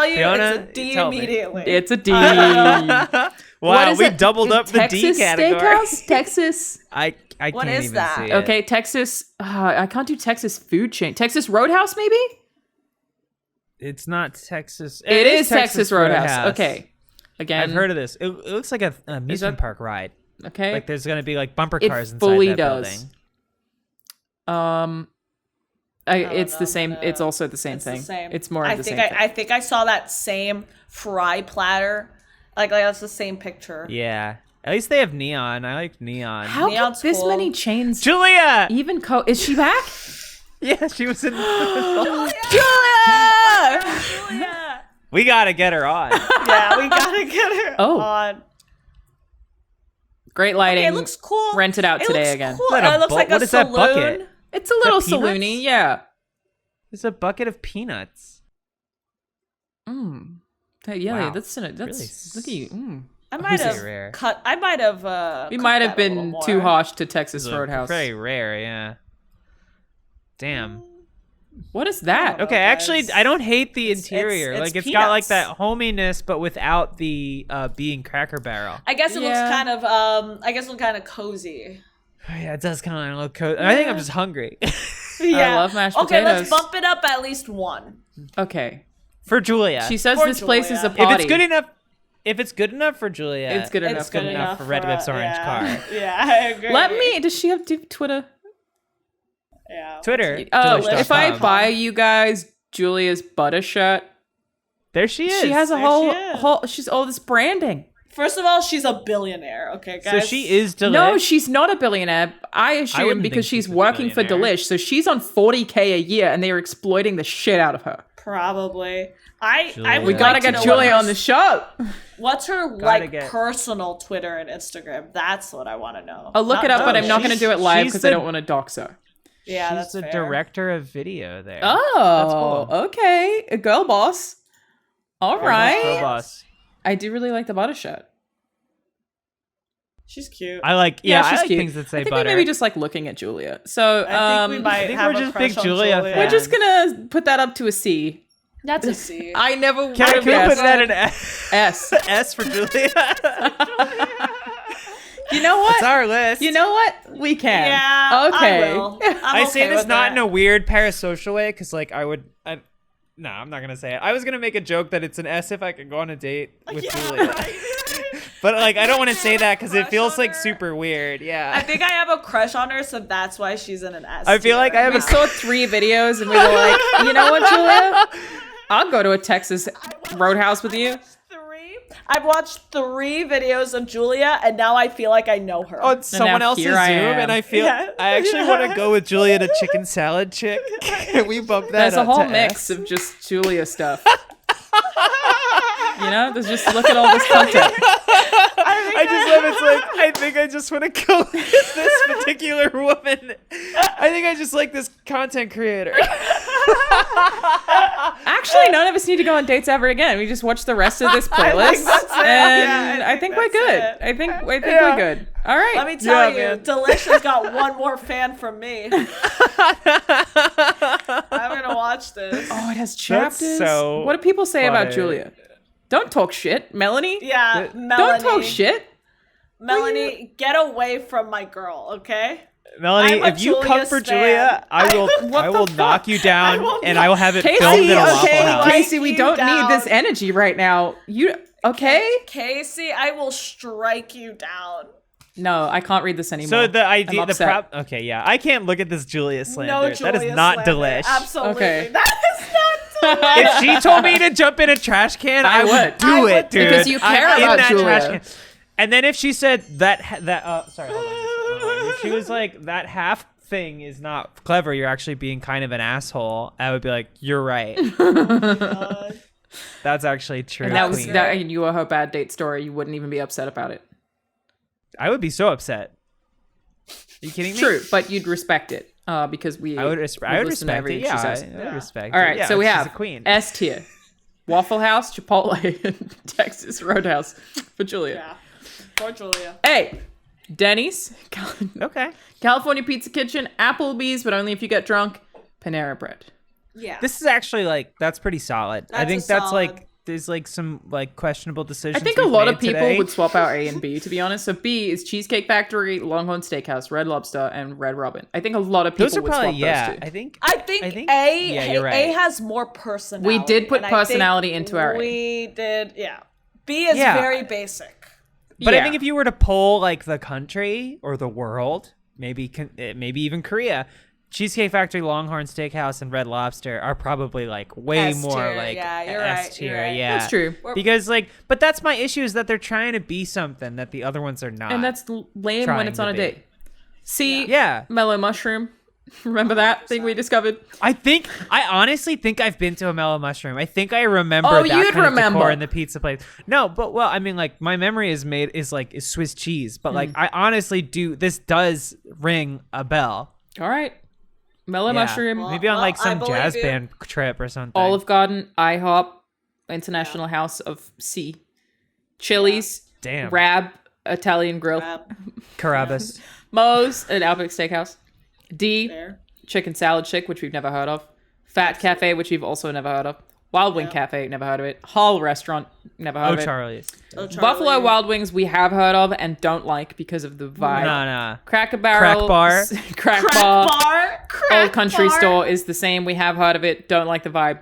you, Fiona, it's a D tell me. immediately. It's a D. Wow, What is we it? doubled up the D Texas category. Steakhouse? Texas. I What can't is even that? see it. Okay, Texas. I can't do Texas food chain. Texas Roadhouse, maybe? It's not Texas. It is Texas Roadhouse. Okay. Again, I've heard of this. It looks like a amusement park ride. Okay. Like there's gonna be like bumper It cars inside fully that does. building. It's know, the same. I'm gonna- It's also the same It's thing. the same. It's more of I the think same thing. I think I saw that same fry platter. Like that's the same picture. Yeah. At least they have neon. I like neon. How come Neon's this cool. many chains Julia! even is she back? Yeah, she was in. Julia! We gotta get her on. Yeah, we gotta get her Oh. on. Great lighting. Okay, it looks cool. Rent it out It today looks again. Cool. What a It looks bu- like what a is that saloon. bucket? It's a little peanuts? saloony, yeah. It's a bucket of peanuts. Yeah, Wow. that's look at you. I might Very have rare. cut. I might have. We cooked might have that a little been more. too harsh to Texas It's a Roadhouse. Very rare, yeah. Damn. What is that? Oh, Okay, guys. actually, I don't hate the It's- interior. it's Like, it's got like peanuts. that hominess, but without the being Cracker Barrel. I guess it looks Yeah. kind of. I guess it looks kind of cozy. Oh, yeah, it does kind of look cozy. I think I'm just hungry. Yeah. love mashed Okay, potatoes. let's bump it up at least one. Okay. For Julia. She says Poor this place is a Julia. party. If it's good enough for Julia, It's good enough. It's good enough for Red Lips Orange yeah. Car. Yeah, I agree. Let me. Does she have Twitter? Yeah. Twitter. If I delish.com. buy you guys Julia's butter shirt, There she is. she has a There whole she is. whole. She's all this branding. First of all, she's a billionaire. Okay, guys. So she is Delish. No, she's not a billionaire. I assume wouldn't because think she's she's a working for billionaire. Delish, so she's on $40K a year, and they are exploiting the shit out of her. Probably. I Julia. would We Yeah. gotta like to get know Julia what on the show. What's her Gotta get- personal Twitter and Instagram? That's what I want to know. I'll look it up, but I'm not she's- going to do it live she's because I the- don't want to dox her. Yeah, She's that's the fair. director of video there. Oh, cool. okay. A girl boss. All Girl right. boss. I do really like the butter shirt. She's cute. I like. Yeah, Yeah, she's I like cute. things that say I think butter. we maybe just like looking at Julia. So I think we might I think have we're a just crush big on Julia we're fans. just gonna put that up to a C. That's a C. I never would Can have we put guessed. that in S? S. S for Julia. You know what? It's our list. You know what? We can. Yeah. Okay. I will. I say this not in a a weird parasocial way, because like no, I'm not gonna say it. I was gonna make a joke that it's an S if I could go on a date with Julia, but like I don't want to say that because it Crush feels on like her? super weird. I Yeah, think I have a crush on her, so that's why she's in an S. I feel like I have We a saw 3 videos and we were like, you know what, Julia? I'll go to a Texas Roadhouse with you. I've watched 3 videos of Julia, and now I feel like I know her. on someone now else's here Zoom, I am. and I feel Yeah. I actually want to go with Julia to Chicken Salad Chick. Can we bump that There's a up whole to mix S? of just Julia stuff. You know, there's just look at all this content. I think I I just love it's like, I think I just want to go with this particular woman. I think I just like this content creator. Actually, none of us need to go on dates ever again. We just watch the rest of this playlist, I think we're good. I think we're good. All right. Let me tell you, man. Delicious got one more fan from me. I'm gonna watch this. Oh, it has chapters. so What do people say about funny. Julia? Don't talk shit, Melanie. Yeah, Don't Melanie. talk shit. Melanie, get away from my girl, okay? Melanie, I'm a if you come Julia for stan. Julia, I will knock you down and I will have it filmed in a Waffle House. Casey, we you don't down. need this energy right now. You okay? Casey, I will strike you down. No, I can't read this anymore. So the idea, I'm the upset. okay, yeah, I can't look at this Julia slander. No Julia That is not slander. delish. Absolutely. Okay. That is not delish. If she told me to jump in a trash can, I would do it, dude. Because you care I'm in about that Julia. trash can. And then if she said sorry, hold on. If she was like, that half thing is not clever, you're actually being kind of an asshole, I would be like, you're right. That's actually true. And that was queen. that. And you were her bad date story. You wouldn't even be upset about it. I would be so upset. Are you kidding me? True, but you'd respect it because we. I would respect it. listen to Yeah, everything she says. I would respect All it. right, Yeah, so we she's have a queen. S tier, Waffle House, Chipotle, and Texas Roadhouse for Julia. Yeah. Poor Julia. A, Denny's, Okay. California Pizza Kitchen, Applebee's, but only if you get drunk, Panera Bread. Yeah. This is actually like, that's pretty solid. I That's think a that's solid. like, there's like some like questionable decisions. I think a we've lot made of people today. would swap out A and B, to be honest. So B is Cheesecake Factory, Longhorn Steakhouse, Red Lobster, and Red Robin. I think a lot of people Those are would probably, swap those two. I think A, yeah, you're right. A has more personality. We did put and I think personality into our A. We did, yeah. B is Yeah. very basic. But Yeah. I think if you were to poll like the country or the world, maybe even Korea, Cheesecake Factory, Longhorn Steakhouse, and Red Lobster are probably like way S more tier, like yeah, you're S right, tier. you're right. Yeah, That's true. Because like, but that's my issue is that they're trying to be something that the other ones are not. And that's lame trying when it's on to a be. date. C, Yeah. Mellow Mushroom. Remember that thing we discovered? I honestly think I've been to a Mellow Mushroom. I think I remember Oh, that you'd kind of remember. decor in the pizza place. No, but well, I mean, like my memory is Swiss cheese, but like I honestly do. This does ring a bell. All right. Mellow Yeah. Mushroom, Maybe on like Well, I some believe jazz you. band trip or something. Olive Garden, IHOP, International House of C, Chili's, Damn. Rab, Italian Grill, Carabas. Moe's, and Outback Steakhouse. D, Fair. Chicken Salad Chick, which we've never heard of. Fat Cafe, which we've also never heard of. Wild Wing Cafe, never heard of it. Hall Restaurant, never heard Oh, of it. Charlie's. Oh, Charlie. Buffalo Wild Wings, we have heard of and don't like because of the vibe. Nah. Cracker Barrel, Crack Bar. Crack Crack Bar, bar. Crack Old Country bar. Store is the same. We have heard of it, don't like the vibe.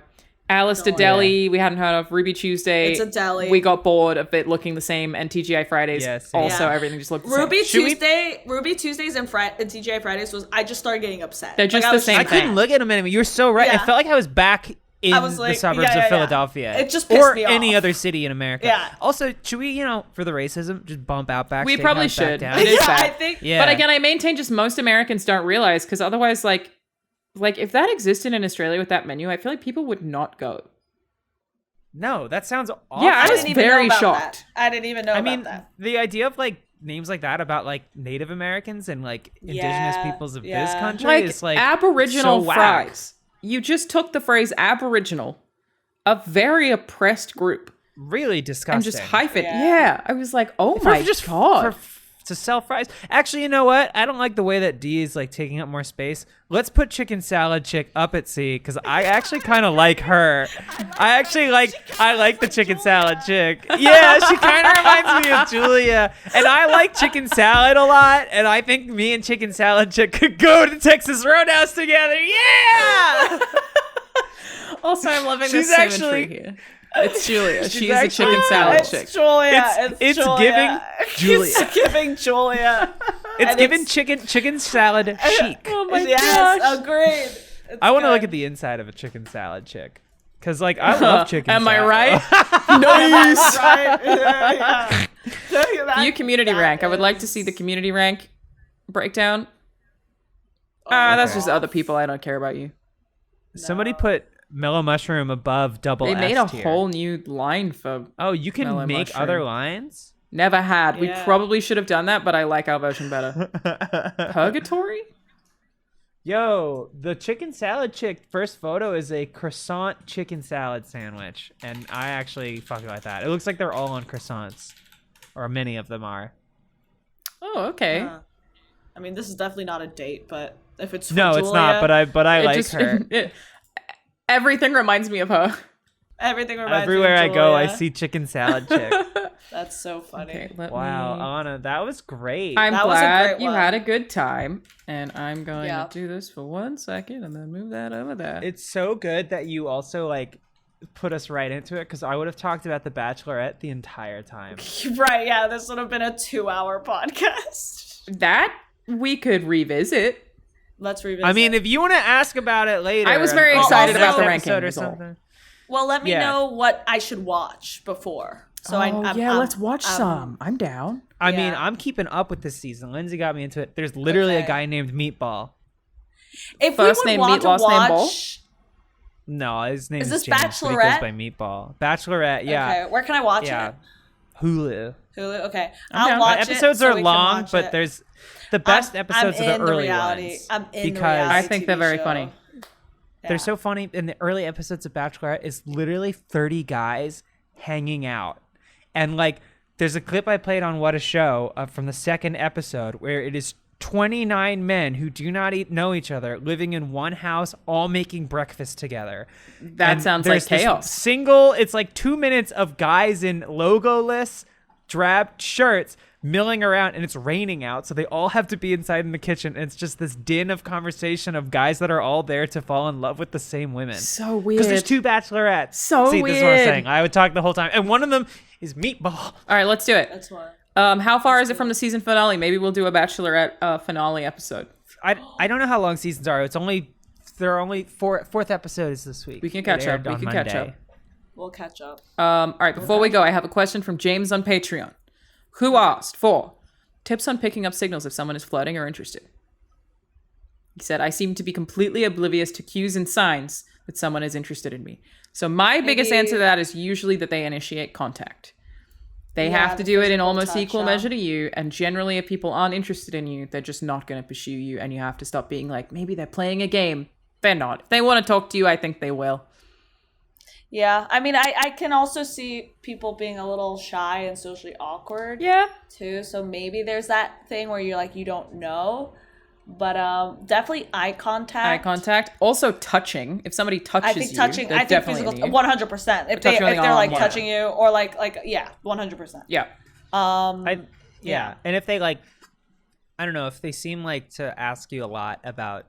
Alistair Don't Deli, we hadn't heard of. Ruby Tuesday, It's a deli. we got bored of it looking the same. And TGI Fridays, Yes, also yeah. everything just looked the Ruby same. Ruby Tuesdays and TGI Fridays was. I just started getting upset. They're just I the was same I couldn't look at them anymore. You're so right. I Yeah. felt like I was back in I was like, the suburbs yeah, of yeah. Philadelphia. It just pissed or me any off. other city in America. Yeah. Also, should we, for the racism, just bump Outback? We Steakhouse probably back should. down? It is Yeah, bad. I think. Yeah. But again, I maintain just most Americans don't realize because otherwise, like if that existed in Australia with that menu, I feel like people would not go. No, that sounds awful. Yeah, I was didn't even know very about shocked. that. I didn't even know I about mean, that. the idea of like names like that about like Native Americans and like indigenous Yeah, peoples of this yeah. country is like Aboriginal so whack. fries. You just took the phrase Aboriginal, a very oppressed group, Really disgusting. and just hyphen. Yeah. Yeah, I was like, oh For- my just god. to sell fries. Actually, you know what? I don't like the way that D is like taking up more space. Let's put Chicken Salad Chick up at C because I actually kind of like her. I like the Chicken Salad Chick. Yeah, she kind of reminds me of Julia, and I like chicken salad a lot. And I think me and Chicken Salad Chick could go to Texas Roadhouse together. Yeah. Also, I'm loving She's this actually- symmetry here. It's Julia. She's a actually- chicken salad it's chick. Julia. It's Julia. giving Julia. It's giving Julia. It's And given chicken salad chic. Oh my Yes, gosh. agreed. It's I want to good. look at the inside of a chicken salad chick. Cause like I love chicken Am I salad. right? Nice. Right? Yeah, yeah. View community That rank. I would like is- to see the community rank breakdown. That's okay. just other people. I don't care about you. Somebody put Mellow Mushroom above double They made a S tier. whole new line for. Oh, you can Mellow make Mushroom. other lines? Never had. We Yeah. probably should have done that, but I like our version better. Purgatory? Yo, the chicken salad chick first photo is a croissant chicken salad sandwich, and I actually fucking like that. It looks like they're all on croissants, or many of them are. Oh, okay. I mean, this is definitely not a date, but if it's for No, Julia, it's not. But I It like just- her. everything reminds me of her. everything reminds Everywhere me I of go, I Julia. see chicken salad chick. That's so funny. Okay, let Wow, me... Anna, that was great. I'm That was a glad great you one. had a good time, and I'm going Yeah. to do this for 1 second and then move that over there. It's so good that you also like put us right into it, because I would have talked about The Bachelorette the entire time. Right, yeah, this would have been a 2-hour podcast. That we could revisit. Let's revisit. I mean, if you want to ask about it later, I was very on excited about the next episode ranking, or is all. something. well, let me Yeah. know what I should watch before. So let's watch some. I'm down. I mean, Yeah. I'm keeping up with this season. Lindsay got me into it. There's literally a Okay. guy named Meatball. If First we name would want Meat, to last name Ball? watch, No, his name is this James, but he goes Bachelorette? by Meatball. Bachelorette, yeah. okay, where can I watch Yeah. it? Hulu. Hulu. Okay, down. I'll watch it. Episodes so are we can long, watch but it. there's the best I'm episodes are in the early reality. ones. I'm in the because reality I think they're TV very show. funny. They're Yeah. so funny. In the early episodes of Bachelorette, is literally 30 guys hanging out. And like, there's a clip I played on What a Show from the second episode where it is 29 men who do not know each other living in one house, all making breakfast together. That And sounds there's like this chaos. it's like 2 minutes of guys in logo-less drab shirts milling around, and it's raining out, so they all have to be inside in the kitchen, and it's just this din of conversation of guys that are all there to fall in love with the same women. So Because there's weird. 2 bachelorettes. So See, this is what I'm weird. saying. I would talk the whole time, and one of them is Meatball. All right, let's do it. That's what. How far is it from the season finale? Maybe we'll do a Bachelorette finale episode. I don't know how long seasons are. There are only fourth episode is this week. We can It catch up. aired We on can catch Monday. up. We'll catch up. All right, before we go, I have a question from James on Patreon, who asked for tips on picking up signals if someone is flirting or interested. He said, I seem to be completely oblivious to cues and signs that someone is interested in me. So my biggest Maybe- answer to that is usually that they initiate contact. They Yeah, have to the do it in physical almost touch, equal yeah. measure to you. And generally, if people aren't interested in you, they're just not going to pursue you. And you have to stop being like, maybe they're playing a game. They're not. If they want to talk to you, I think they will. Yeah, I mean, I can also see people being a little shy and socially awkward. Yeah. Too. So maybe there's that thing where you're like, you don't know. But definitely eye contact. Eye contact. Also touching. If somebody touches I think you, touching. they're I think definitely physical. into you. 100%. If touching on the they're arm, like yeah. touching you or like yeah, 100%. Yeah. Yeah. And if they like, I don't know, if they seem like to ask you a lot about,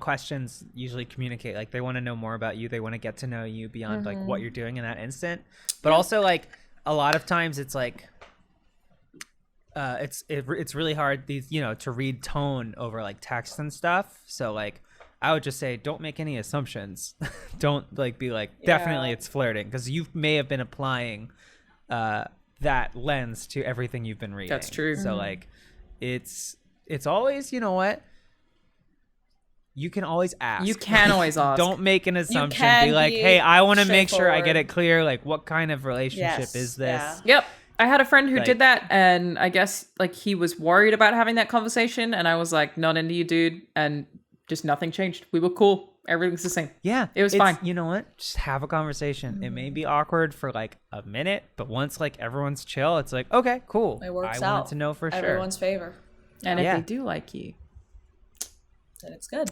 questions usually communicate, like they want to know more about you. They want to get to know you beyond like what you're doing in that instant. But also like a lot of times it's like, it's really hard to read tone over like text and stuff. So like, I would just say, don't make any assumptions. Don't like be like, definitely Yeah. it's flirting, because you may have been applying that lens to everything you've been reading. That's true. So like, it's always, you know what? You can always ask. You can always ask. Don't make an assumption. can Be like, be hey, I want to make sure I get straightforward. it clear. Like, what kind of relationship Yes, is this? yeah. Yep. I had a friend who Like- did that, and I guess like he was worried about having that conversation, and I was like, not into you, dude, and just nothing changed. We were cool. Everything's the same. Yeah, It was it's- fine. You know what? Just have a conversation. It may be awkward for like a minute, but once like everyone's chill, it's like, okay, cool. It works I out. wanted to know for sure. Everyone's favor. And Yeah. if they do like you, Then it's good.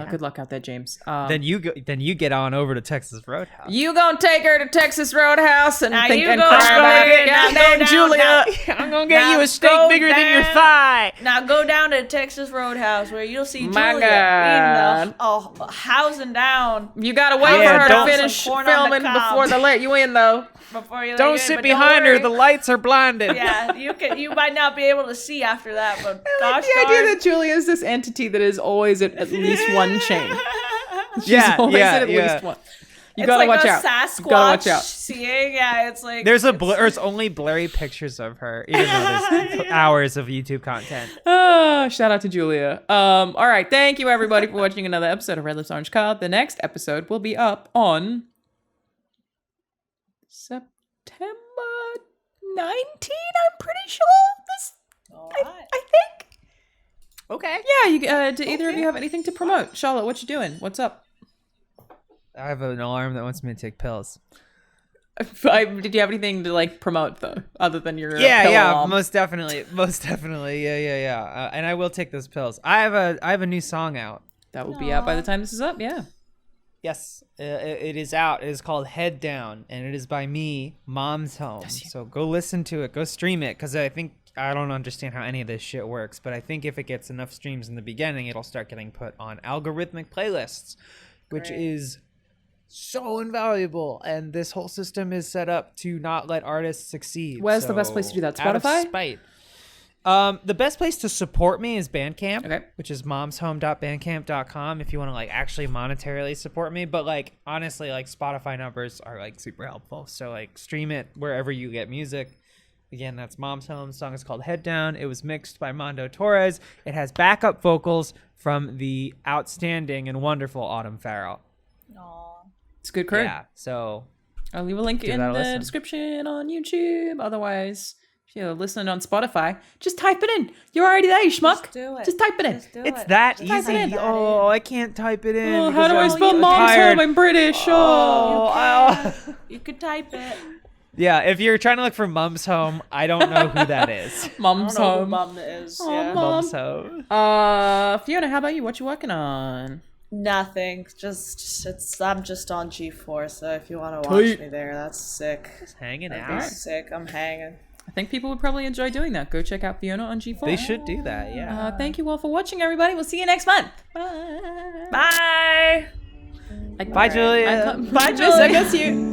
good luck out there, James. Then you get on over to Texas Roadhouse. You gonna take her to Texas Roadhouse and Now think you and go cry straight about it? in. Now go Goddamn down, Julia. I'm gonna get Now you a steak go bigger than your down. thigh. Now go down to Texas Roadhouse where you'll see My Julia God. eating the housing down You gotta wait Yeah, for her don't- to finish Some corn on the filming cob. before they let you in, though. before you. Don't let sit but behind her. worry. The lights are blinded. Yeah, you might not be able to see after that, but gosh The darn. idea that Julia is this entity that is always at least one chain. She's Yeah, always yeah, at yeah. least one. You It's gotta like watch a out. Sasquatch You gotta watch out. seeing. Yeah, it's like There's only blurry pictures of her, even though there's hours of YouTube content. Shout out to Julia. All right. Thank you, everybody, for watching another episode of Red Lips Orange Card. The next episode will be up on September I'm pretty sure. All I right. think. Okay. Yeah, do either of you have anything to promote? Charlotte, what you doing? What's up? I have an alarm that wants me to take pills. Did you have anything to like promote though, other than your pill Yeah, alarm? most definitely, yeah. And I will take those pills. I have a new song out. That will be out by the time this is up. Yeah. Yes, it is out. It is called Head Down, and it is by me, Mom's Home. So go listen to it. Go stream it, because I don't understand how any of this shit works, but I think if it gets enough streams in the beginning, it'll start getting put on algorithmic playlists, which is so invaluable. And this whole system is set up to not let artists succeed. Where's the best place to do that? Out of Spotify? spite. The best place to support me is Bandcamp, which is momshome.bandcamp.com if you want to like actually monetarily support me. But like honestly, like Spotify numbers are like super helpful. So like stream it wherever you get music. Again, that's Mom's Home. The song is called Head Down. It was mixed by Mondo Torres. It has backup vocals from the outstanding and wonderful Autumn Farrell. Aw. It's a good crew. Yeah, so I'll leave a link in the description on YouTube. Otherwise, if you're listening on Spotify, just type it in. You're already there, you schmuck. Just do it. Just type it in. Just do it's it. that Just type easy. it in. Oh, I can't type it in. Oh, how do I because spell I'm Mom's tired. Home? I'm British. You could type it. Yeah, if you're trying to look for Mom's Home, I don't know who that is. Mom's I don't know who Home. Mom is. Oh, Yeah. Mom. Mom's Home. Fiona, how about you? What you working on? Nothing. I'm just on G4, so if you want to watch Tweet. me there, that's sick. Just hanging That'd out. be sick. I'm hanging. I think people would probably enjoy doing that. Go check out Fiona on G4. They should do that, yeah. Thank you all for watching, everybody. We'll see you next month. Bye. Bye. Bye, Julia. Bye, Julia. I miss you.